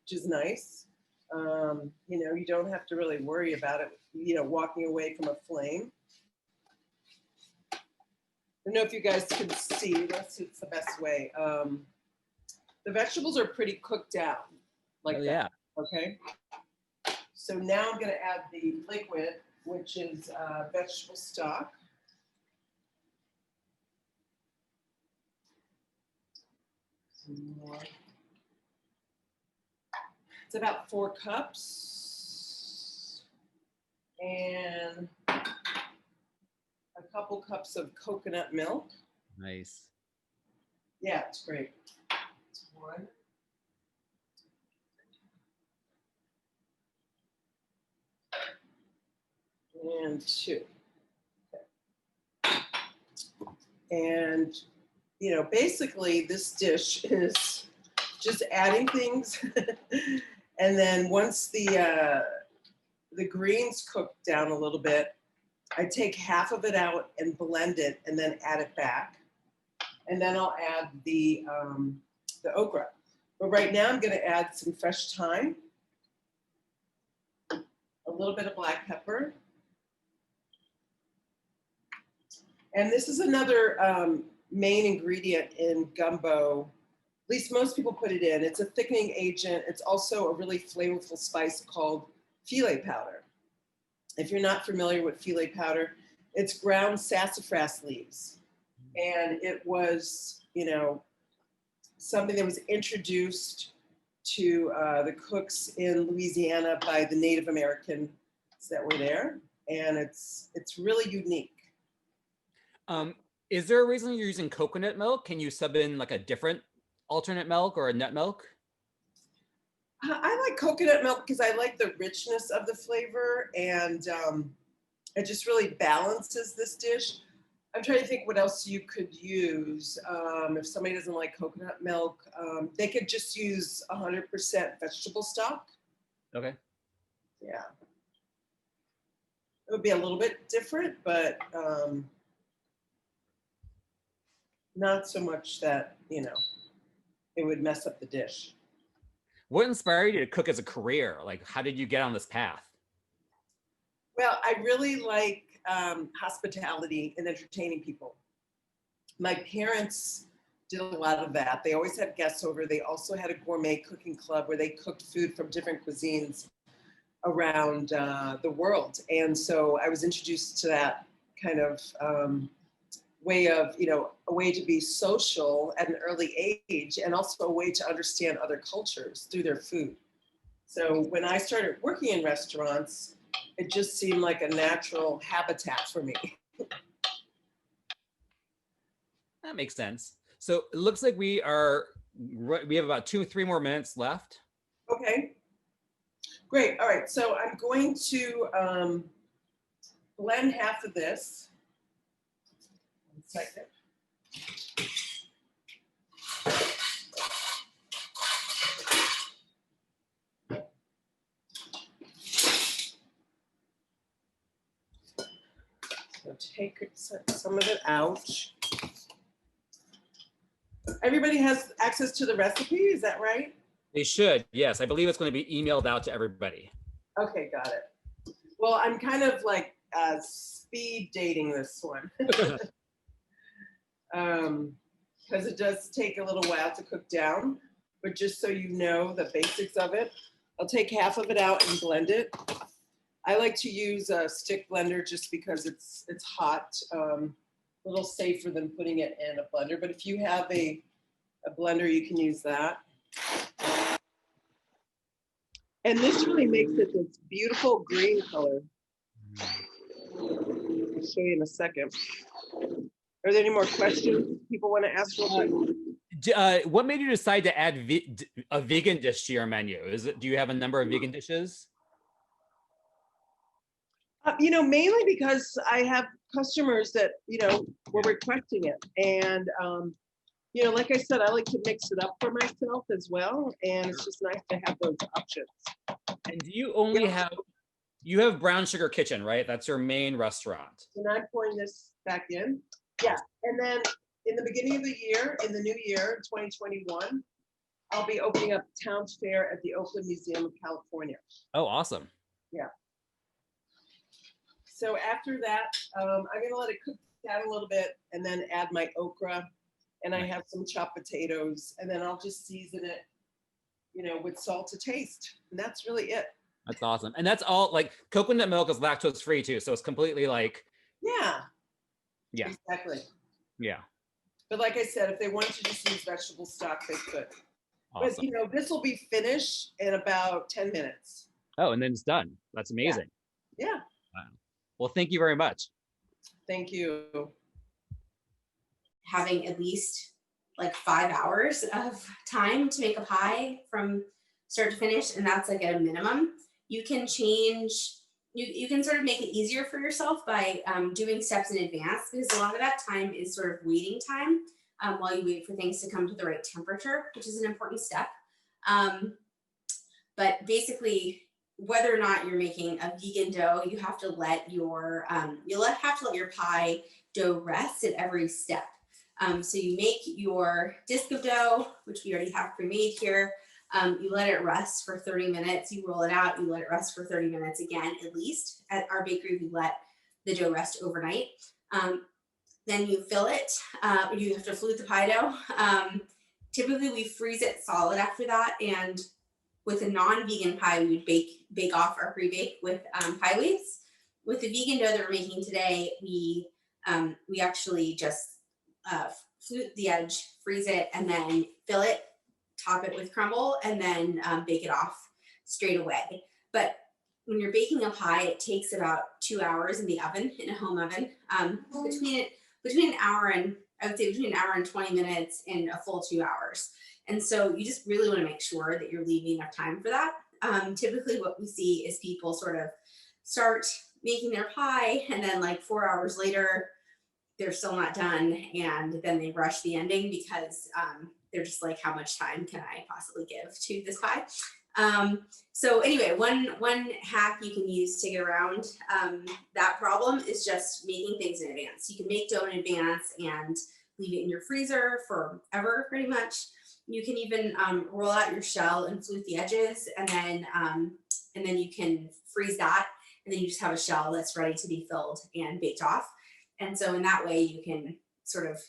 which is nice. You know, you don't have to really worry about it, you know, walking away from a flame. I don't know if you guys can see, let's see, it's the best way. The vegetables are pretty cooked down like that, yeah. Okay? So now I'm gonna add the liquid, which is vegetable stock. Some more. It's about 4 cups. And a couple cups of coconut milk. Nice. Yeah, it's great. It's 1. And 2. Okay. And, you know, basically this dish is just adding things. And then once the greens cook down a little bit, I take half of it out and blend it and then add it back. And then I'll add the okra. But right now I'm going to add some fresh thyme, a little bit of black pepper. And this is another main ingredient in gumbo. At least most people put it in. It's a thickening agent. It's also a really flavorful spice called filet powder. If you're not familiar with filet powder, it's ground sassafras leaves. And it was, you know, something that was introduced to the cooks in Louisiana by the Native Americans that were there. And it's really unique. Is there a reason you're using coconut milk? Can you sub in like a different alternate milk or a nut milk? I like coconut milk because I like the richness of the flavor, and it just really balances this dish. I'm trying to think what else you could use. If somebody doesn't like coconut milk, they could just use 100% vegetable stock. Okay. Yeah. It would be a little bit different, but not so much that, you know, it would mess up the dish. What inspired you to cook as a career? Like, how did you get on this path? Well, I really like hospitality and entertaining people. My parents did a lot of that. They always had guests over. They also had a gourmet cooking club where they cooked food from different cuisines around the world. And so I was introduced to that kind of way of, you know, a way to be social at an early age, and also a way to understand other cultures through their food. So when I started working in restaurants, it just seemed like a natural habitat for me. That makes sense. So it looks like we have about 2 or 3 more minutes left. Okay. Great. All right. So I'm going to blend half of this. 1 second. So take some of it out. Everybody has access to the recipe, is that right? They should, yes. I believe it's going to be emailed out to everybody. Okay, got it. Well, I'm kind of like speed dating this one. Because it does take a little while to cook down, but just so you know the basics of it, I'll take half of it out and blend it. I like to use a stick blender just because it's hot, a little safer than putting it in a blender. But if you have a blender, you can use that. And this really makes it this beautiful green color. I'll show you in a second. Are there any more questions people want to ask real quick? What made you decide to add a vegan dish to your menu? Do you have a number of vegan dishes? Mainly because I have customers that, were requesting it. And, like I said, I like to mix it up for myself as well. And it's just nice to have those options. And do you only you have Brown Sugar Kitchen, right? That's your main restaurant. And I'm pouring this back in. Yeah. And then in the beginning of the year, in the new year, 2021, I'll be opening up Town Fair at the Oakland Museum of California. Oh, awesome. Yeah. So after that, I'm going to let it cook down a little bit and then add my okra. And I have some chopped potatoes. And then I'll just season it, with salt to taste. And that's really it. That's awesome. And that's all, like, coconut milk is lactose free too. So it's completely like. Yeah. Yeah. Exactly. Yeah. But like I said, if they wanted to just use vegetable stock, they could. Awesome. But, this will be finished in about 10 minutes. Oh, and then it's done. That's amazing. Yeah. Wow. Well, thank you very much. Thank you. Having at least like 5 hours of time to make a pie from start to finish, and that's like at a minimum. You can change, you can sort of make it easier for yourself by doing steps in advance, because a lot of that time is sort of waiting time while you wait for things to come to the right temperature, which is an important step. But basically, whether or not you're making a vegan dough, you have to let your pie dough rest at every step. So you make your disc of dough, which we already have pre-made here. You let it rest for 30 minutes. You roll it out. You let it rest for 30 minutes again, at least. At our bakery, we let the dough rest overnight. Then you fill it. You have to flute the pie dough. Typically, we freeze it solid after that. And with a non-vegan pie, we would bake off our pre-bake with pie weights. With the vegan dough that we're making today, we actually just flute the edge, freeze it, and then fill it, top it with crumble, and then bake it off straight away. But when you're baking a pie, it takes about 2 hours in the oven, in a home oven. Between an hour and, I would say between an hour and 20 minutes and a full 2 hours. And so you just really want to make sure that you're leaving enough time for that. Typically what we see is people sort of start making their pie, and then like 4 hours later, they're still not done, and then they rush the ending because they're just like, how much time can I possibly give to this pie? So anyway, one hack you can use to get around that problem is just making things in advance. You can make dough in advance and leave it in your freezer forever, pretty much. You can even roll out your shell and flute the edges, and then you can freeze that, and then you just have a shell that's ready to be filled and baked off. And so in that way, you can sort of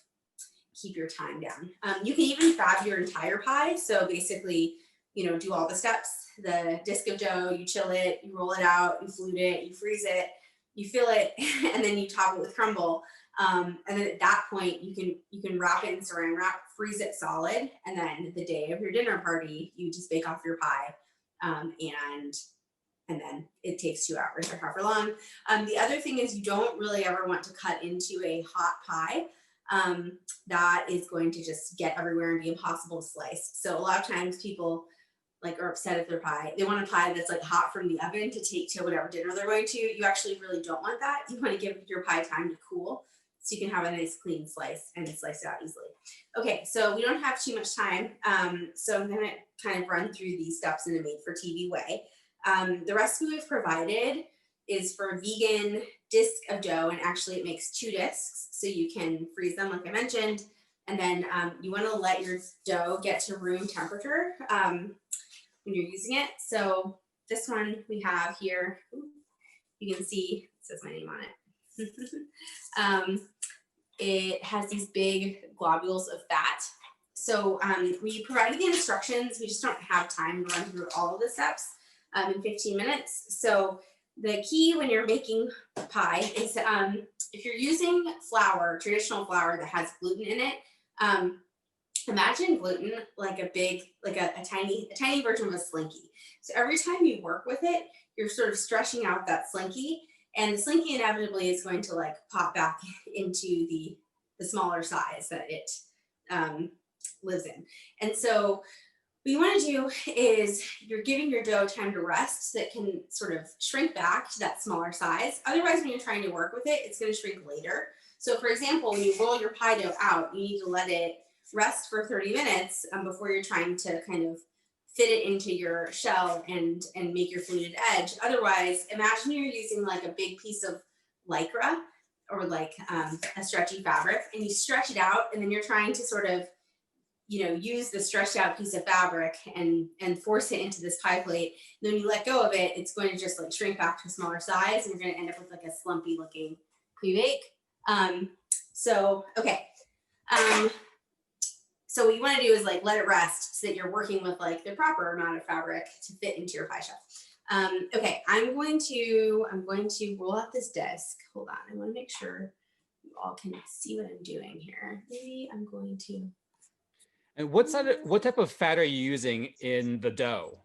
keep your time down. You can even fab your entire pie. So basically, do all the steps, the disc of dough, you chill it, you roll it out, you flute it, you freeze it, you fill it, and then you top it with crumble. And then at that point, you can wrap it in saran wrap, freeze it solid, and then the day of your dinner party, you just bake off your pie, and then it takes 2 hours or however long. The other thing is you don't really ever want to cut into a hot pie. that is going to just get everywhere and be impossible to slice. So a lot of times people like are upset at their pie. They want a pie that's like hot from the oven to take to whatever dinner they're going to. You actually really don't want that. You want to give your pie time to cool so you can have a nice clean slice and slice it out easily. Okay, so we don't have too much time. So I'm gonna kind of run through these steps in a made for TV way. The recipe we've provided is for a vegan disc of dough, and actually it makes 2 discs, so you can freeze them like I mentioned, and then you want to let your dough get to room temperature when you're using it. So this one we have here, you can see it says my name on it. It has these big globules of fat. So we provided the instructions, we just don't have time to run through all of the steps in 15 minutes. So the key when you're making pie is if you're using flour, traditional flour that has gluten in it, imagine gluten like a big, like a tiny version of a slinky. So every time you work with it, you're sort of stretching out that slinky, and the slinky inevitably is going to like pop back into the smaller size that it lives in. And so what you want to do is you're giving your dough time to rest so that it can sort of shrink back to that smaller size. Otherwise, when you're trying to work with it, it's going to shrink later. So for example, when you roll your pie dough out, you need to let it rest for 30 minutes before you're trying to kind of fit it into your shell and make your fluted edge. Otherwise, imagine you're using like a big piece of lycra or like a stretchy fabric, and you stretch it out, and then you're trying to sort of, you know, use the stretched out piece of fabric and force it into this pie plate. And then when you let go of it, it's going to just like shrink back to a smaller size, and you're going to end up with like a slumpy looking pre-bake. So what you want to do is like let it rest so that you're working with like the proper amount of fabric to fit into your pie shell. Okay, I'm going to roll out this disc. Hold on, I want to make sure you all can see what I'm doing here. Maybe I'm going to. And what type of fat are you using in the dough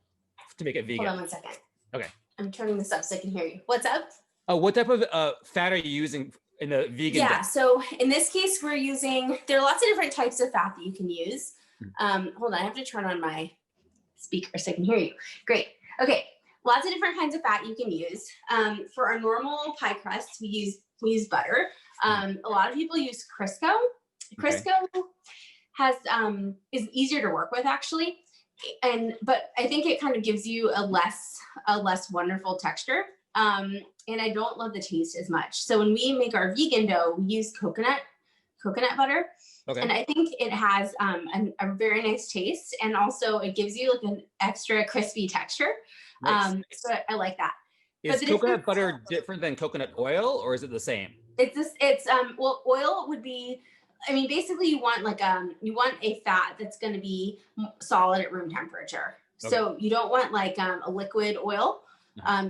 to make it vegan? Hold on 1 second. Okay. I'm turning this up so I can hear you. What's up? Oh, what type of fat are you using in the vegan dough? So in this case, we're using, there are lots of different types of fat that you can use. Hold on, I have to turn on my speaker so I can hear you. Great. Okay, lots of different kinds of fat you can use. For our normal pie crust, we use butter. A lot of people use Crisco. Crisco has is easier to work with actually, but I think it kind of gives you a less wonderful texture. And I don't love the taste as much. So when we make our vegan dough, we use coconut butter. Okay. And I think it has a very nice taste, and also it gives you like an extra crispy texture. Nice. So I like that. Is coconut butter different than coconut oil, or is it the same? Well, oil would be, I mean, basically you want like you want a fat that's going to be solid at room temperature. Okay. So you don't want like a liquid oil.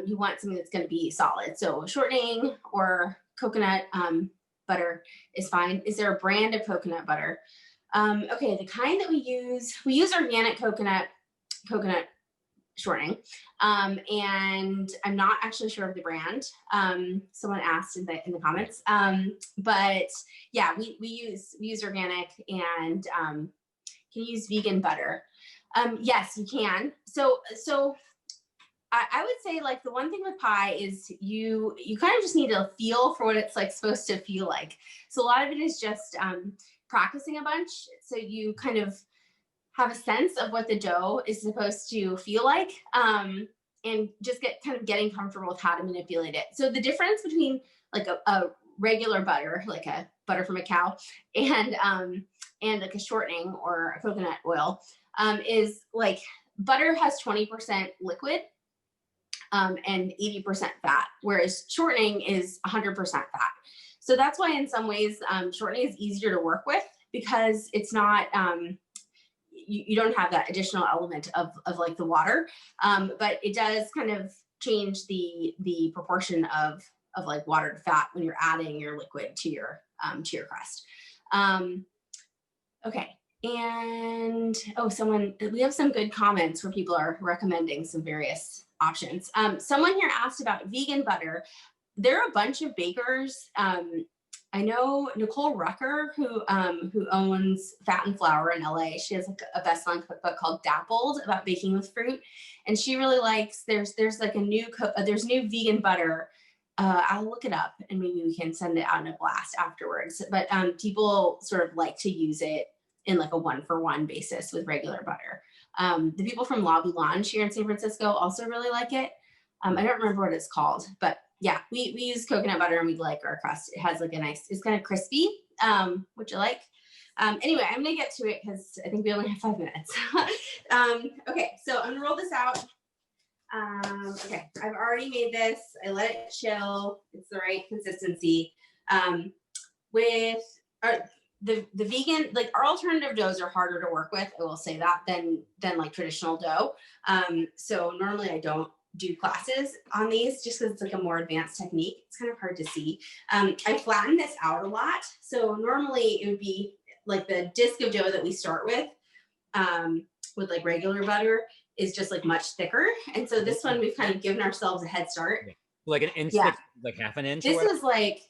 You want something that's going to be solid. So shortening or coconut butter is fine. Is there a brand of coconut butter? Okay, the kind that we use organic coconut shortening. And I'm not actually sure of the brand. Someone asked in the comments. But yeah, we use organic, and can you use vegan butter? Yes, you can. So I would say like the one thing with pie is you kind of just need to feel for what it's like supposed to feel like. So a lot of it is just practicing a bunch. So you kind of have a sense of what the dough is supposed to feel like, and just getting comfortable with how to manipulate it. So the difference between like a regular butter, like a butter from a cow, and like a shortening or a coconut oil is like butter has 20% liquid and 80% fat, whereas shortening is 100% fat. So that's why in some ways shortening is easier to work with, because it's not, you don't have that additional element of like the water, but it does kind of change the proportion of like water to fat when you're adding your liquid to your crust. Okay. And we have some good comments where people are recommending some various options. Someone here asked about vegan butter. There are a bunch of bakers I know Nicole Rucker, who owns Fat and Flour in LA. She has like a best-selling cookbook called Dappled about baking with fruit, and she really likes. There's like a new there's new vegan butter. I'll look it up and maybe we can send it out in a blast afterwards. But people sort of like to use it in like a 1-for-1 basis with regular butter. The people from La Boulange here in San Francisco also really like it. I don't remember what it's called, but yeah, we use coconut butter and we like our crust. It has like a nice, it's kind of crispy, which I like. Anyway, I'm gonna get to it because I think we only have 5 minutes. Okay, so I'm gonna roll this out. Okay, I've already made this. I let it chill. It's the right consistency. With the vegan, like our alternative doughs are harder to work with. I will say that than like traditional dough. So normally I don't do classes on these just because it's like a more advanced technique. It's kind of hard to see. I flatten this out a lot. So normally it would be like the disc of dough that we start with like regular butter is just like much thicker. And so this one we've kind of given ourselves a head start. Like an inch thick, like half an inch? This is like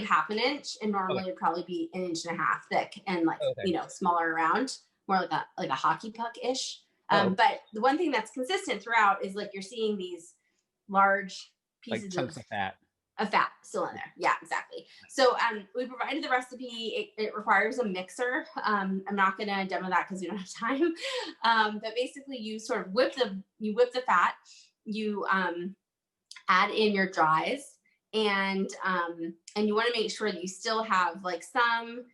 half an inch, and normally it'd probably be 1.5 inches thick and like, you know, smaller around, more like a hockey puck-ish. But the one thing that's consistent throughout is like you're seeing these large pieces like chunks of fat still in there. Yeah, exactly. So we provided the recipe. It requires a mixer. I'm not going to demo that because we don't have time. But basically you sort of whip the fat, you add in your dries, and you want to make sure that you still have like some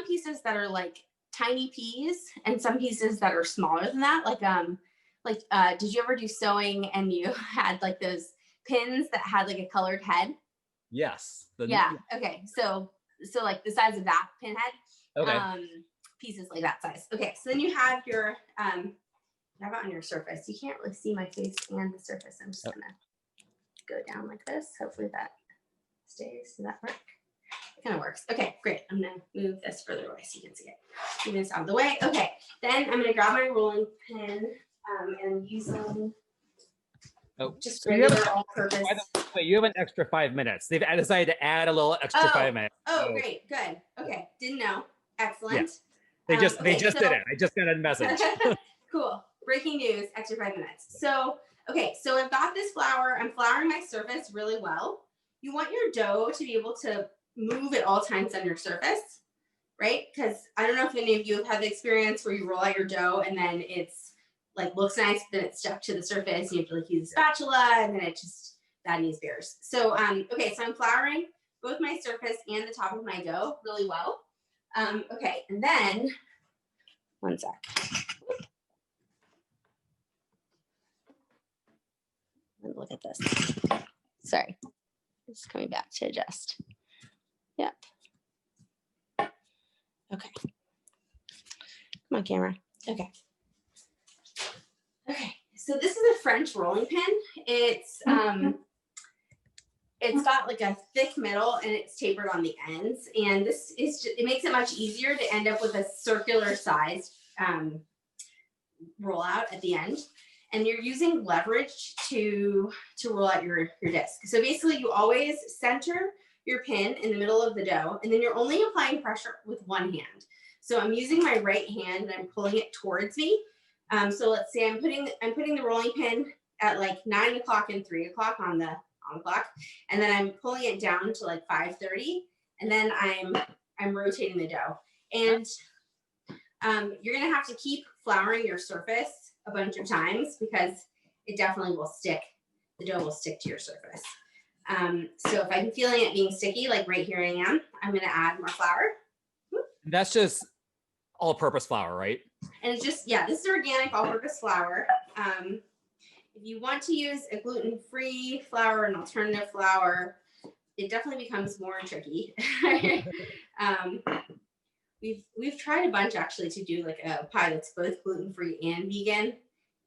pieces that are like tiny peas and some pieces that are smaller than that. Like did you ever do sewing and you had like those pins that had like a colored head? Yes. Yeah. Okay. So like the size of that pinhead. Okay. Pieces like that size. Okay. So then you have your have it on your surface. You can't really see my face and the surface. I'm just gonna go down like this. Hopefully that stays. Does that work? It kind of works. Okay, great. I'm gonna move this further away so you can see it. Move this out of the way. Okay. Then I'm gonna grab my rolling pin and use them. Just regular all-purpose. Wait, you have an extra 5 minutes. They've decided to add a little extra 5 minutes. Oh, great, good. Okay, didn't know. Excellent. Yeah. They just did it. I just got a message. Cool. Breaking news. Extra 5 minutes. So, okay, so I've got this flour. I'm flouring my surface really well. You want your dough to be able to move at all times on your surface, right? Because I don't know if any of you have had the experience where you roll out your dough and then it's like looks nice, but then it's stuck to the surface. You have to like use a spatula, and then it just bad news bears. So okay, so I'm flouring both my surface and the top of my dough really well. Okay, and then one sec. Let me look at this. Sorry, it's coming back to adjust. Yep. Okay. Come on, camera. Okay. Okay, so this is a French rolling pin. It's got like a thick middle and it's tapered on the ends. And this is it makes it much easier to end up with a circular sized rollout at the end. And you're using leverage to roll out your disc. So basically you always center your pin in the middle of the dough, and then you're only applying pressure with one hand. So I'm using my right hand and I'm pulling it towards me. So let's say I'm putting the rolling pin at like 9 o'clock and 3 o'clock on the clock, and then I'm pulling it down to like 5:30, and then I'm rotating the dough. And you're gonna have to keep flouring your surface a bunch of times because it definitely will stick. The dough will stick to your surface. So if I'm feeling it being sticky, like right here I am, I'm gonna add more flour. That's just all-purpose flour, right? And it's just, yeah, this is organic all-purpose flour. If you want to use a gluten-free flour, an alternative flour, it definitely becomes more tricky. We've tried a bunch actually to do like a pie that's both gluten-free and vegan,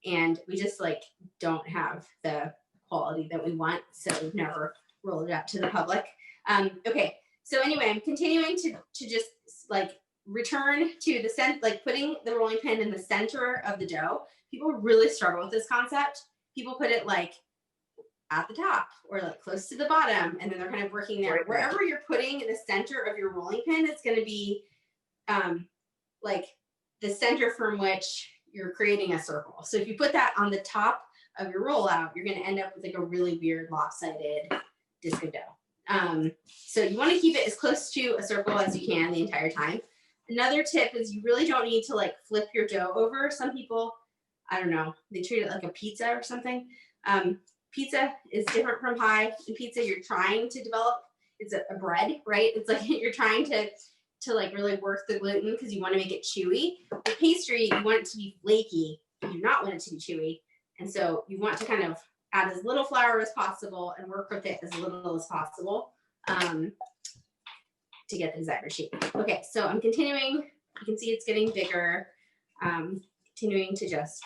and we just like don't have the quality that we want, so we've never rolled it out to the public. Okay, so anyway, I'm continuing to just like return to the center, like putting the rolling pin in the center of the dough. People really struggle with this concept. People put it like at the top or like close to the bottom, and then they're kind of working there. Right. Wherever you're putting the center of your rolling pin, it's going to be like the center from which you're creating a circle. So if you put that on the top of your rollout, you're going to end up with like a really weird lopsided disc of dough. So you want to keep it as close to a circle as you can the entire time. Another tip is you really don't need to like flip your dough over. Some people, I don't know, they treat it like a pizza or something. Pizza is different from pie. In pizza, you're trying to develop, it's a bread, right? It's like you're trying to like really work the gluten because you want to make it chewy. The pastry, you want it to be flaky. You do not want it to be chewy. And so you want to kind of add as little flour as possible and work with it as little as possible to get the desired shape. Okay, so I'm continuing. You can see it's getting bigger. Continuing to just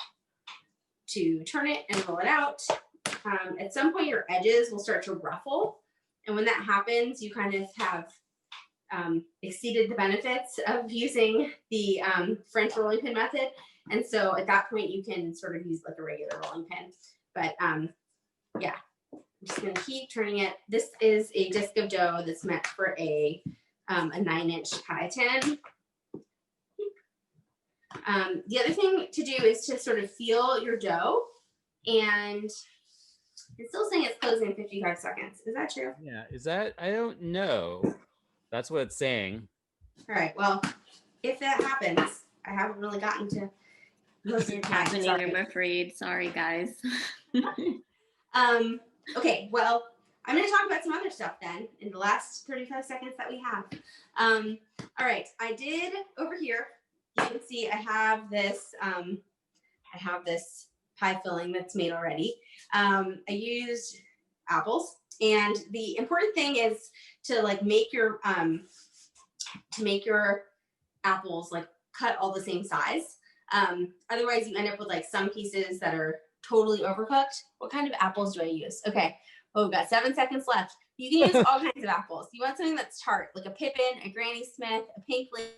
turn it and roll it out. At some point, your edges will start to ruffle. And when that happens, you kind of have exceeded the benefits of using the French rolling pin method. And so at that point, you can sort of use like a regular rolling pin. But yeah, I'm just going to keep turning it. This is a disc of dough that's meant for a 9-inch pie tin. The other thing to do is to sort of feel your dough, and it's still saying it's closing in 55 seconds. Is that true? Yeah, is that, I don't know. That's what it's saying. All right, well, if that happens, I haven't really gotten to most of the time. Happening, I'm afraid. Sorry, guys. Okay, well, I'm going to talk about some other stuff then in the last 35 seconds that we have. All right, I did over here. You can see I have this pie filling that's made already. I used apples, and the important thing is to like make your apples like cut all the same size. Otherwise, you end up with like some pieces that are totally overcooked. What kind of apples do I use? Okay. Oh, we've got 7 seconds left. You can use all kinds of apples. You want something that's tart, like a Pippin, a Granny Smith, a Pink Lady.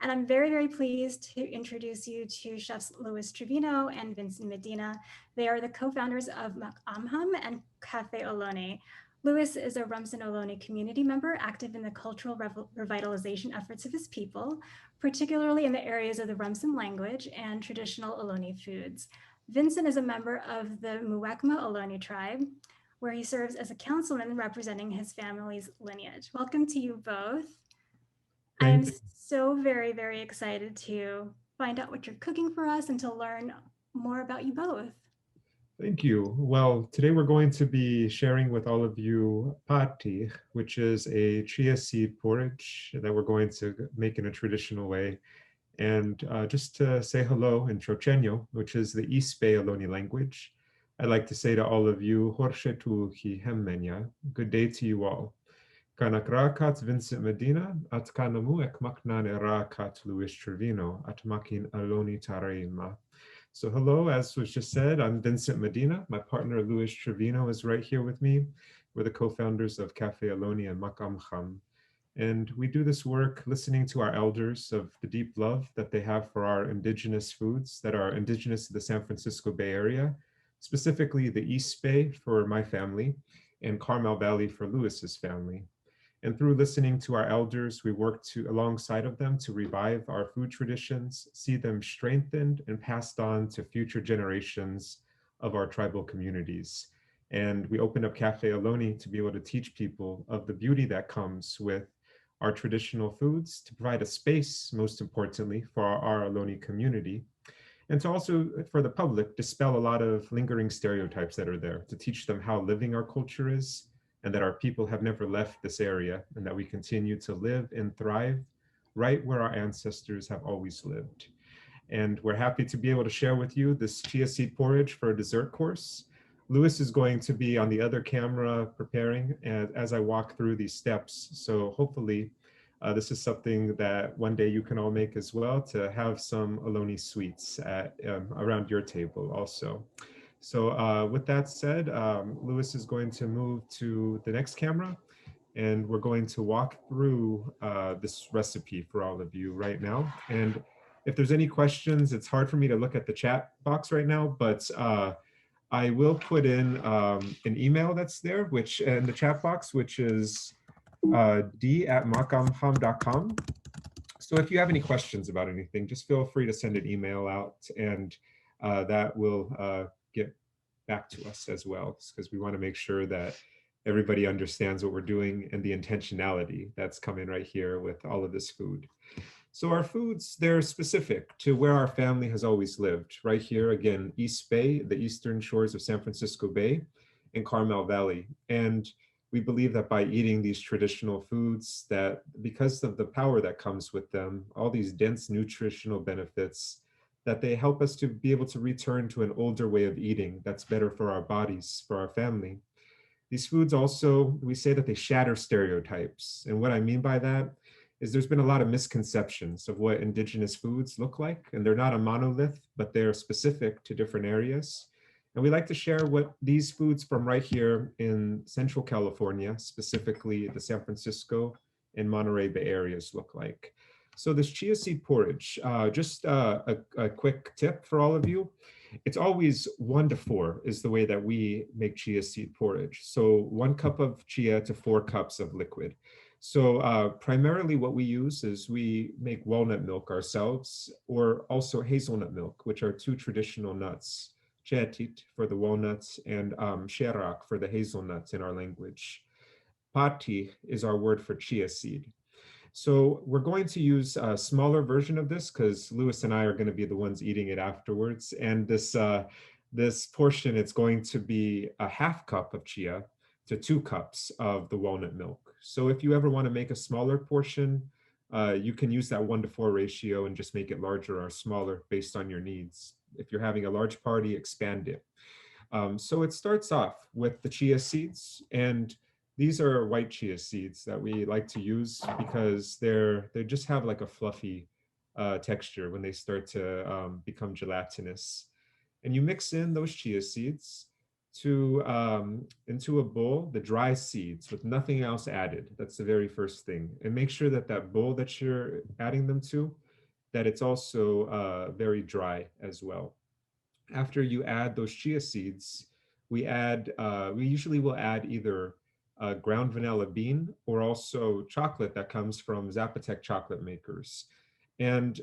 And I'm very, very pleased to introduce you to chefs Luis Trevino and Vincent Medina. They are the co-founders of Macamham and Cafe Olone. Luis is a Rumsen Ohlone community member active in the cultural revitalization efforts of his people, particularly in the areas of the Rumsen language and traditional Ohlone foods. Vincent is a member of the Muwekma Ohlone tribe, where he serves as a councilman representing his family's lineage. Welcome to you both. I am so very, very excited to find out what you're cooking for us and to learn more about you both. Thank you. Well, today we're going to be sharing with all of you pati, which is a chia seed porridge that we're going to make in a traditional way. And just to say hello in Trocheño, which is the East Bay Ohlone language, I'd like to say to all of you, Horshetu hi hemmenya, good day to you all. Kanakrakat Vincent Medina, at kanamu ek maknane rakat Luis Trevino, at makin Ohlone tareima. So hello, as was just said, I'm Vincent Medina. My partner Luis Trevino is right here with me. We're the co-founders of Cafe Ohlone and Macamham. And we do this work listening to our elders of the deep love that they have for our indigenous foods that are indigenous to the San Francisco Bay Area, specifically the East Bay for my family and Carmel Valley for Luis's family. And through listening to our elders, we work alongside of them to revive our food traditions, see them strengthened and passed on to future generations of our tribal communities. And we opened up Cafe Ohlone to be able to teach people of the beauty that comes with our traditional foods, to provide a space, most importantly, for our Ohlone community, and to also, for the public, dispel a lot of lingering stereotypes that are there, to teach them how living our culture is, and that our people have never left this area, and that we continue to live and thrive right where our ancestors have always lived. And we're happy to be able to share with you this chia seed porridge for a dessert course. Luis is going to be on the other camera preparing as I walk through these steps. So hopefully this is something that one day you can all make as well, to have some Ohlone sweets around your table also. So with that said, Luis is going to move to the next camera, and we're going to walk through this recipe for all of you right now. And if there's any questions, it's hard for me to look at the chat box right now, but I will put in an email that's there, which in the chat box, which is d@makamham.com. So if you have any questions about anything, just feel free to send an email out, and that will get back to us as well, because we want to make sure that everybody understands what we're doing and the intentionality that's coming right here with all of this food. So our foods, they're specific to where our family has always lived. Right here, again, East Bay, the eastern shores of San Francisco Bay and Carmel Valley. And we believe that by eating these traditional foods, that because of the power that comes with them, all these dense nutritional benefits, that they help us to be able to return to an older way of eating that's better for our bodies, for our family. These foods also, we say that they shatter stereotypes. And what I mean by that is there's been a lot of misconceptions of what indigenous foods look like, and they're not a monolith, but they're specific to different areas. And we like to share what these foods from right here in Central California, specifically the San Francisco and Monterey Bay areas look like. So this chia seed porridge, just a quick tip for all of you. It's always 1 to 4 is the way that we make chia seed porridge. So 1 cup of chia to 4 cups of liquid. So primarily what we use is we make walnut milk ourselves, or also hazelnut milk, which are 2 traditional nuts, cheatit for the walnuts and sherak for the hazelnuts in our language. Pati is our word for chia seed. So we're going to use a smaller version of this because Louis and I are going to be the ones eating it afterwards. And this portion, it's going to be a 1/2 cup of chia to 2 cups of the walnut milk. So if you ever want to make a smaller portion, you can use that 1 to 4 ratio and just make it larger or smaller based on your needs. If you're having a large party, expand it. So it starts off with the chia seeds, and these are white chia seeds that we like to use because they just have like a fluffy texture when they start to become gelatinous. And you mix in those chia seeds to into a bowl, the dry seeds with nothing else added. That's the very first thing. And make sure that that bowl that you're adding them to, that it's also very dry as well. After you add those chia seeds, we usually will add either ground vanilla bean or also chocolate that comes from Zapotec chocolate makers. And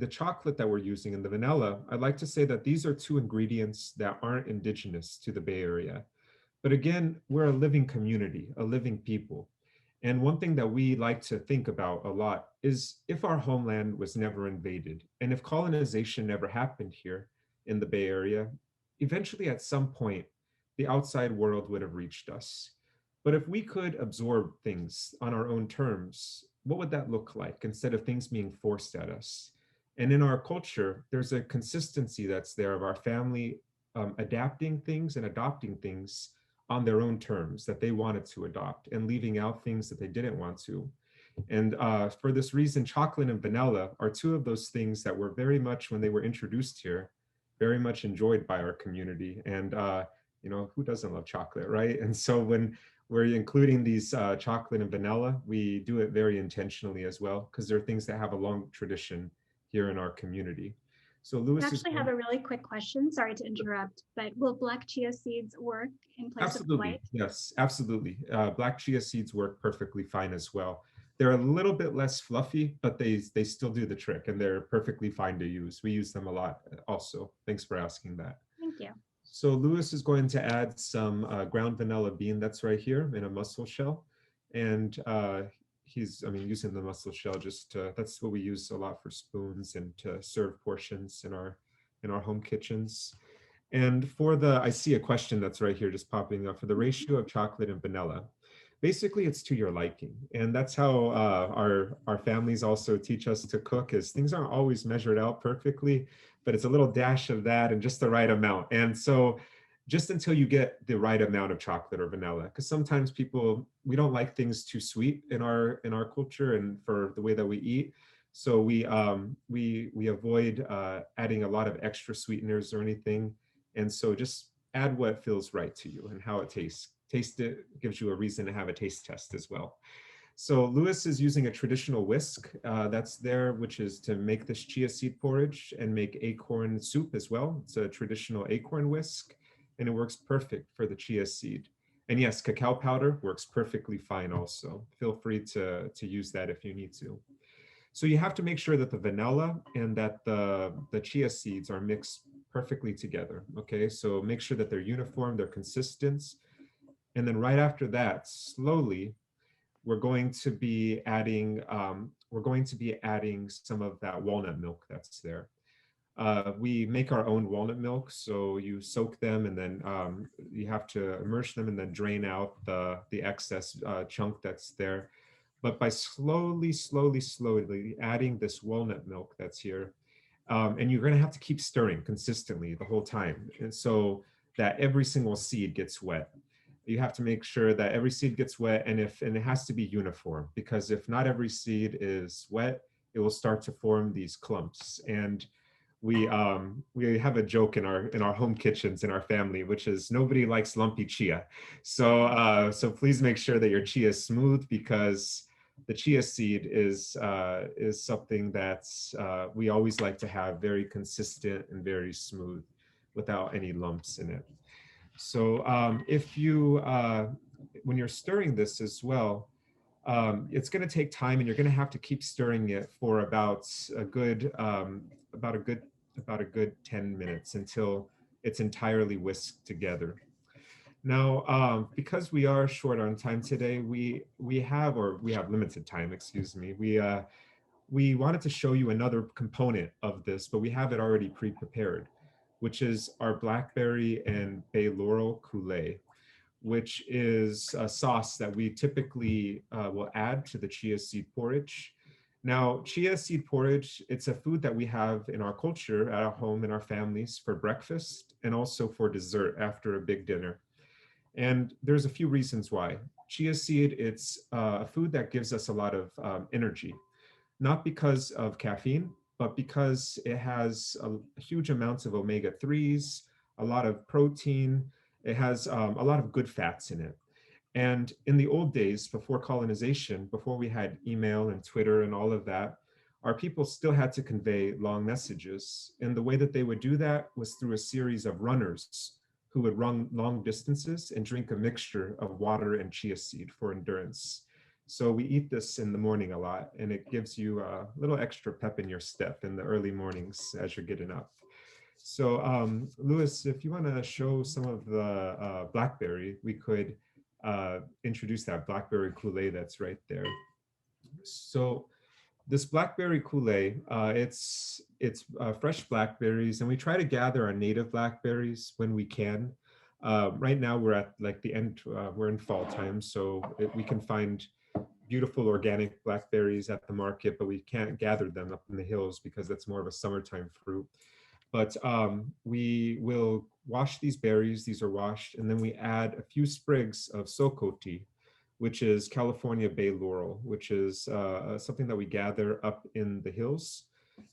the chocolate that we're using and the vanilla, I'd like to say that these are 2 ingredients that aren't indigenous to the Bay Area. But again, we're a living community, a living people. And one thing that we like to think about a lot is if our homeland was never invaded and if colonization never happened here in the Bay Area, eventually at some point, the outside world would have reached us. But if we could absorb things on our own terms, what would that look like instead of things being forced at us? And in our culture, there's a consistency that's there of our family adapting things and adopting things on their own terms that they wanted to adopt and leaving out things that they didn't want to. And for this reason, chocolate and vanilla are 2 of those things that were very much, when they were introduced here, very much enjoyed by our community. And you know, who doesn't love chocolate, right? And so when we're including these chocolate and vanilla, we do it very intentionally as well, because they're things that have a long tradition here in our community. So Louis, I actually have a really quick question. Sorry to interrupt, but will black chia seeds work in place of white? Yes, absolutely. Black chia seeds work perfectly fine as well. They're a little bit less fluffy, but they still do the trick, and they're perfectly fine to use. We use them a lot also. Thanks for asking that. Thank you. So Louis is going to add some ground vanilla bean that's right here in a mussel shell. And he's using the mussel shell just to, that's what we use a lot for spoons and to serve portions in our home kitchens. And for I see a question that's right here just popping up for the ratio of chocolate and vanilla. Basically, it's to your liking. And that's how our families also teach us to cook, is things aren't always measured out perfectly, but it's a little dash of that and just the right amount. And so just until you get the right amount of chocolate or vanilla, because sometimes we don't like things too sweet in our culture and for the way that we eat. So we avoid adding a lot of extra sweeteners or anything. And so just add what feels right to you and how it tastes. Taste it gives you a reason to have a taste test as well. So Lewis is using a traditional whisk that's there, which is to make this chia seed porridge and make acorn soup as well. It's a traditional acorn whisk, and it works perfect for the chia seed. And yes, cacao powder works perfectly fine also. Feel free to use that if you need to. So you have to make sure that the vanilla and that the chia seeds are mixed perfectly together, okay? So make sure that they're uniform, they're consistent. And then right after that, slowly, we're going to be adding some of that walnut milk that's there. We make our own walnut milk, so you soak them and then you have to immerse them and then drain out the excess chunk that's there. But by slowly adding this walnut milk that's here, and you're going to have to keep stirring consistently the whole time, and so that every single seed gets wet. You have to make sure that every seed gets wet, and it has to be uniform, because if not every seed is wet, it will start to form these clumps. And we have a joke in our home kitchens in our family, which is nobody likes lumpy chia. So please make sure that your chia is smooth, because the chia seed is something that's we always like to have very consistent and very smooth without any lumps in it. So if you, when you're stirring this as well, it's going to take time, and you're going to have to keep stirring it for about a good 10 minutes until it's entirely whisked together. Now, because we are short on time today, we have limited time, excuse me. We wanted to show you another component of this, but we have it already pre-prepared, which is our blackberry and bay laurel coulis, which is a sauce that we typically will add to the chia seed porridge. Now, chia seed porridge, it's a food that we have in our culture, at our home, in our families, for breakfast and also for dessert after a big dinner. And there's a few reasons why. Chia seed, it's a food that gives us a lot of energy, not because of caffeine, but because it has a huge amounts of omega-3s, a lot of protein. It has a lot of good fats in it. And in the old days, before colonization, before we had email and Twitter and all of that, our people still had to convey long messages. And the way that they would do that was through a series of runners who would run long distances and drink a mixture of water and chia seed for endurance. So we eat this in the morning a lot, and it gives you a little extra pep in your step in the early mornings as you're getting up. So Louis, if you want to show some of the blackberry, we could introduce that blackberry coulis that's right there. So this blackberry coulis, it's fresh blackberries, and we try to gather our native blackberries when we can. Right now we're at like the end, we're in fall time, so we can find beautiful organic blackberries at the market, but we can't gather them up in the hills because that's more of a summertime fruit. But we will wash these berries, these are washed, and then we add a few sprigs of sokoti, which is California bay laurel, which is something that we gather up in the hills.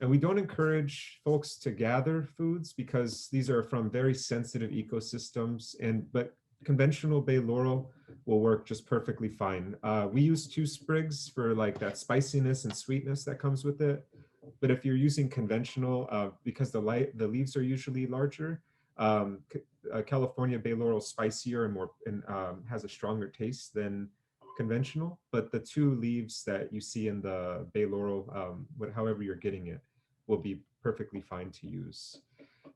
And we don't encourage folks to gather foods because these are from very sensitive ecosystems, but conventional bay laurel will work just perfectly fine. We use 2 sprigs for like that spiciness and sweetness that comes with it. But if you're using conventional, because the leaves are usually larger, California bay laurel is spicier and more and has a stronger taste than conventional. But the 2 leaves that you see in the bay laurel, however you're getting it, will be perfectly fine to use.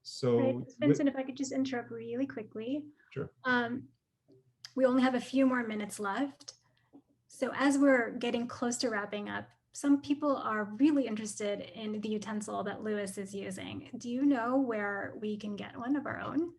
So, Vincent, if I could just interrupt really quickly. Sure. We only have a few more minutes left. So as we're getting close to wrapping up, some people are really interested in the utensil that Louis is using. Do you know where we can get one of our own?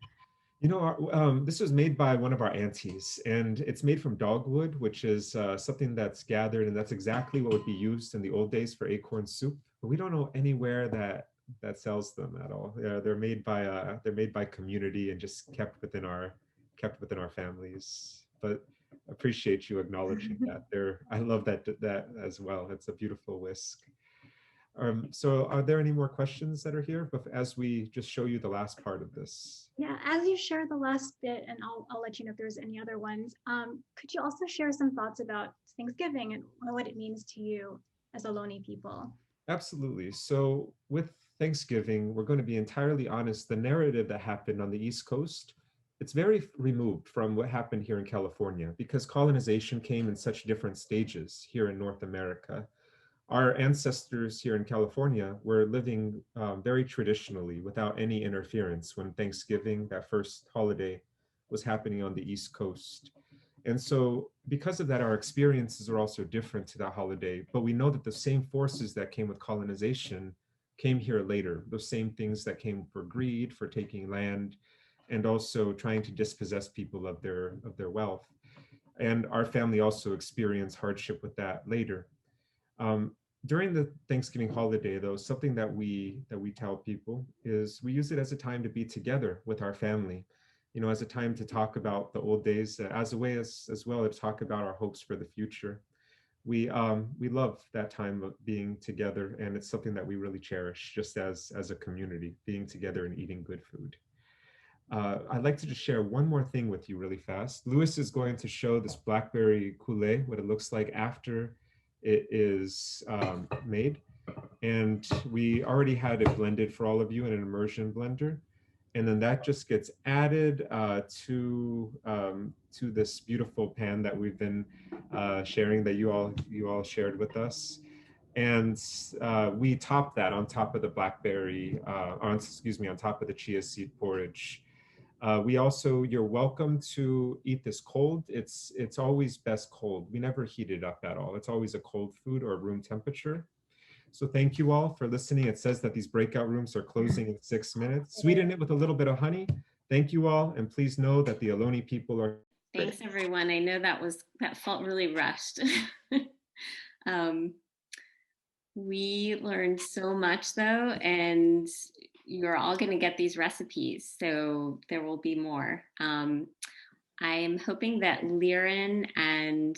You know, this was made by one of our aunties, and it's made from dogwood, which is something that's gathered, and that's exactly what would be used in the old days for acorn soup. But we don't know anywhere that sells them at all. Yeah, they're made by community and just kept within our families. But appreciate you acknowledging that. I love that as well. It's a beautiful whisk. So are there any more questions that are here as we just show you the last part of this? Yeah, as you share the last bit, and I'll let you know if there's any other ones, could you also share some thoughts about Thanksgiving and what it means to you as Ohlone people? Absolutely. So with Thanksgiving, we're going to be entirely honest, the narrative that happened on the East Coast, it's very removed from what happened here in California because colonization came in such different stages here in North America. Our ancestors here in California were living very traditionally without any interference when Thanksgiving, that first holiday, was happening on the East Coast. And so because of that, our experiences are also different to that holiday, but we know that the same forces that came with colonization came here later, those same things that came for greed, for taking land, and also trying to dispossess people of their wealth. And our family also experienced hardship with that later. During the Thanksgiving holiday, though, something that we tell people is we use it as a time to be together with our family, you know, as a time to talk about the old days, as a way as well to talk about our hopes for the future. We love that time of being together, and it's something that we really cherish, just as a community, being together and eating good food. I'd like to just share one more thing with you really fast. Louis is going to show this blackberry coulis, what it looks like after it is made. And we already had it blended for all of you in an immersion blender. And then that just gets added to this beautiful pan that we've been sharing, that you all shared with us. And we top that on top of the blackberry, on top of the chia seed porridge. We also, you're welcome to eat this cold. It's always best cold. We never heat it up at all. It's always a cold food or room temperature. So thank you all for listening. It says that these breakout rooms are closing in 6 minutes. Sweeten it with a little bit of honey. Thank you all. And please know that the Ohlone people are. Thanks everyone. I know that felt really rushed. We learned so much though, and you're all going to get these recipes, so there will be more. I'm hoping that Liren and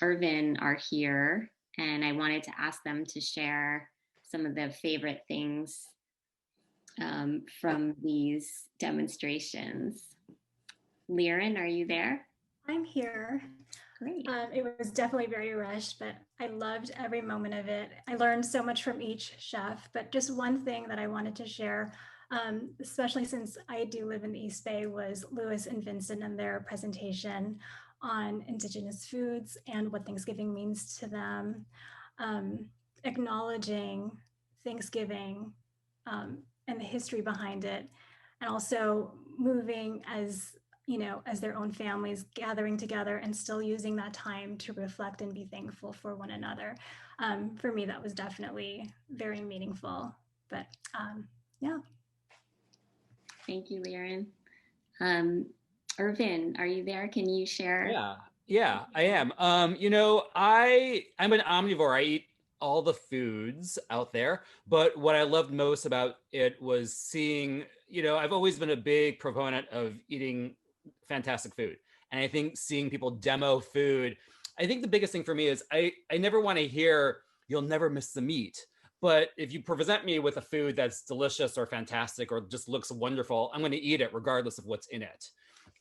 Irvin are here, and I wanted to ask them to share some of the favorite things from these demonstrations. Liren, are you there? I'm here. Great. It was definitely very rushed, but I loved every moment of it. I learned so much from each chef, but just one thing that I wanted to share, especially since I do live in the East Bay, was Louis and Vincent and their presentation on Indigenous foods and what Thanksgiving means to them, acknowledging Thanksgiving and the history behind it, and also moving as their own families, gathering together and still using that time to reflect and be thankful for one another. For me, that was definitely very meaningful, but yeah. Thank you, Liren. Irvin, are you there? Can you share? Yeah, I am. I'm an omnivore. I eat all the foods out there, but what I loved most about it was seeing, I've always been a big proponent of eating fantastic food. And I think seeing people demo food, I think the biggest thing for me is I never want to hear you'll never miss the meat. But if you present me with a food that's delicious or fantastic or just looks wonderful, I'm going to eat it regardless of what's in it.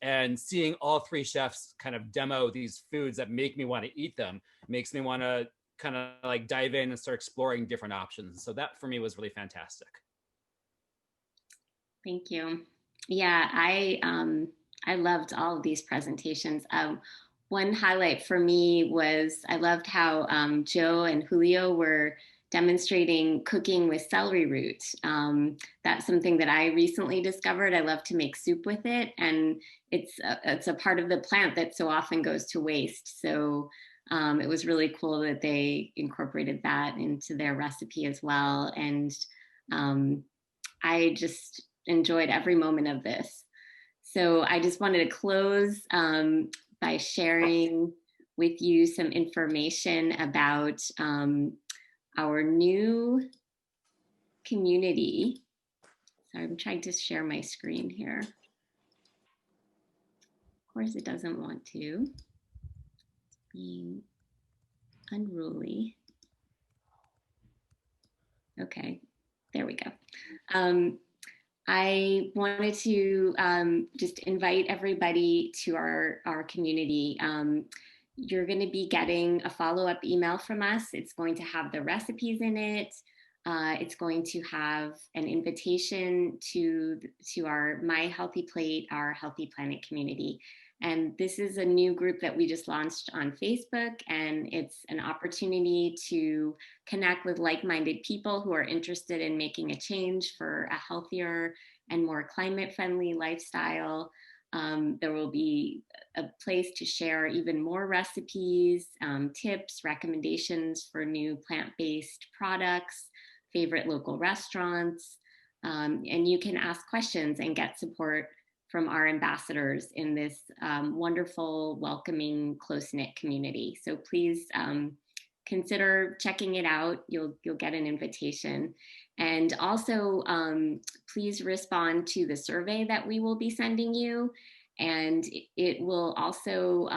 And seeing all three chefs kind of demo these foods that make me want to eat them makes me want to kind of like dive in and start exploring different options. So that for me was really fantastic. Thank you. Yeah, I loved all of these presentations. One highlight for me was I loved how Joe and Julio were demonstrating cooking with celery root. That's something that I recently discovered. I love to make soup with it, and it's a part of the plant that so often goes to waste. So it was really cool that they incorporated that into their recipe as well. And I just enjoyed every moment of this. So I just wanted to close by sharing with you some information about our new community. So I'm trying to share my screen here. Of course, it doesn't want to. It's being unruly. Okay, there we go. I wanted to just invite everybody to our community. You're going to be getting a follow-up email from us. It's going to have the recipes in it. It's going to have an invitation to our My Healthy Plate, our Healthy Planet community. And this is a new group that we just launched on Facebook, and it's an opportunity to connect with like-minded people who are interested in making a change for a healthier and more climate-friendly lifestyle. There will be a place to share even more recipes, tips, recommendations for new plant-based products, favorite local restaurants, and you can ask questions and get support from our ambassadors in this wonderful, welcoming, close-knit community. So please consider checking it out. You'll get an invitation. And also, please respond to the survey that we will be sending you. And it will also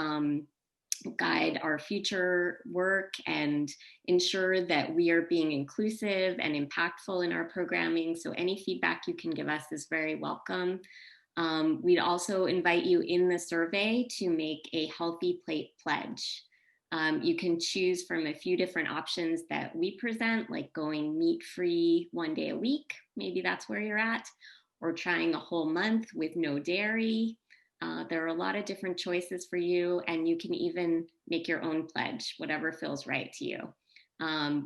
guide our future work and ensure that we are being inclusive and impactful in our programming. So any feedback you can give us is very welcome. We'd also invite you in the survey to make a Healthy Plate pledge. You can choose from a few different options that we present, like going meat-free 1 day a week, maybe that's where you're at, or trying a whole month with no dairy. There are a lot of different choices for you, and you can even make your own pledge, whatever feels right to you.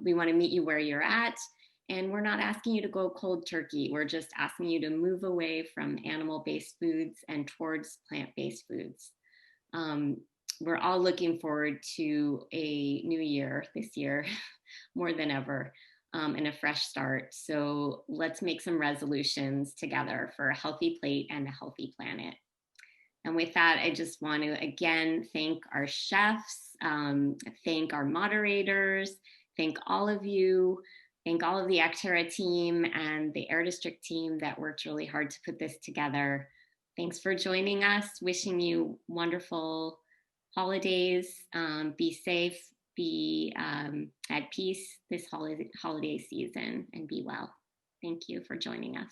We want to meet you where you're at, and we're not asking you to go cold turkey. We're just asking you to move away from animal-based foods and towards plant-based foods. We're all looking forward to a new year this year, more than ever, and a fresh start. So let's make some resolutions together for a healthy plate and a healthy planet. And with that, I just want to again thank our chefs, thank our moderators, thank all of you, thank all of the Acterra team and the Air District team that worked really hard to put this together. Thanks for joining us. Wishing you wonderful holidays. Be safe, be at peace this holiday season, and be well. Thank you for joining us.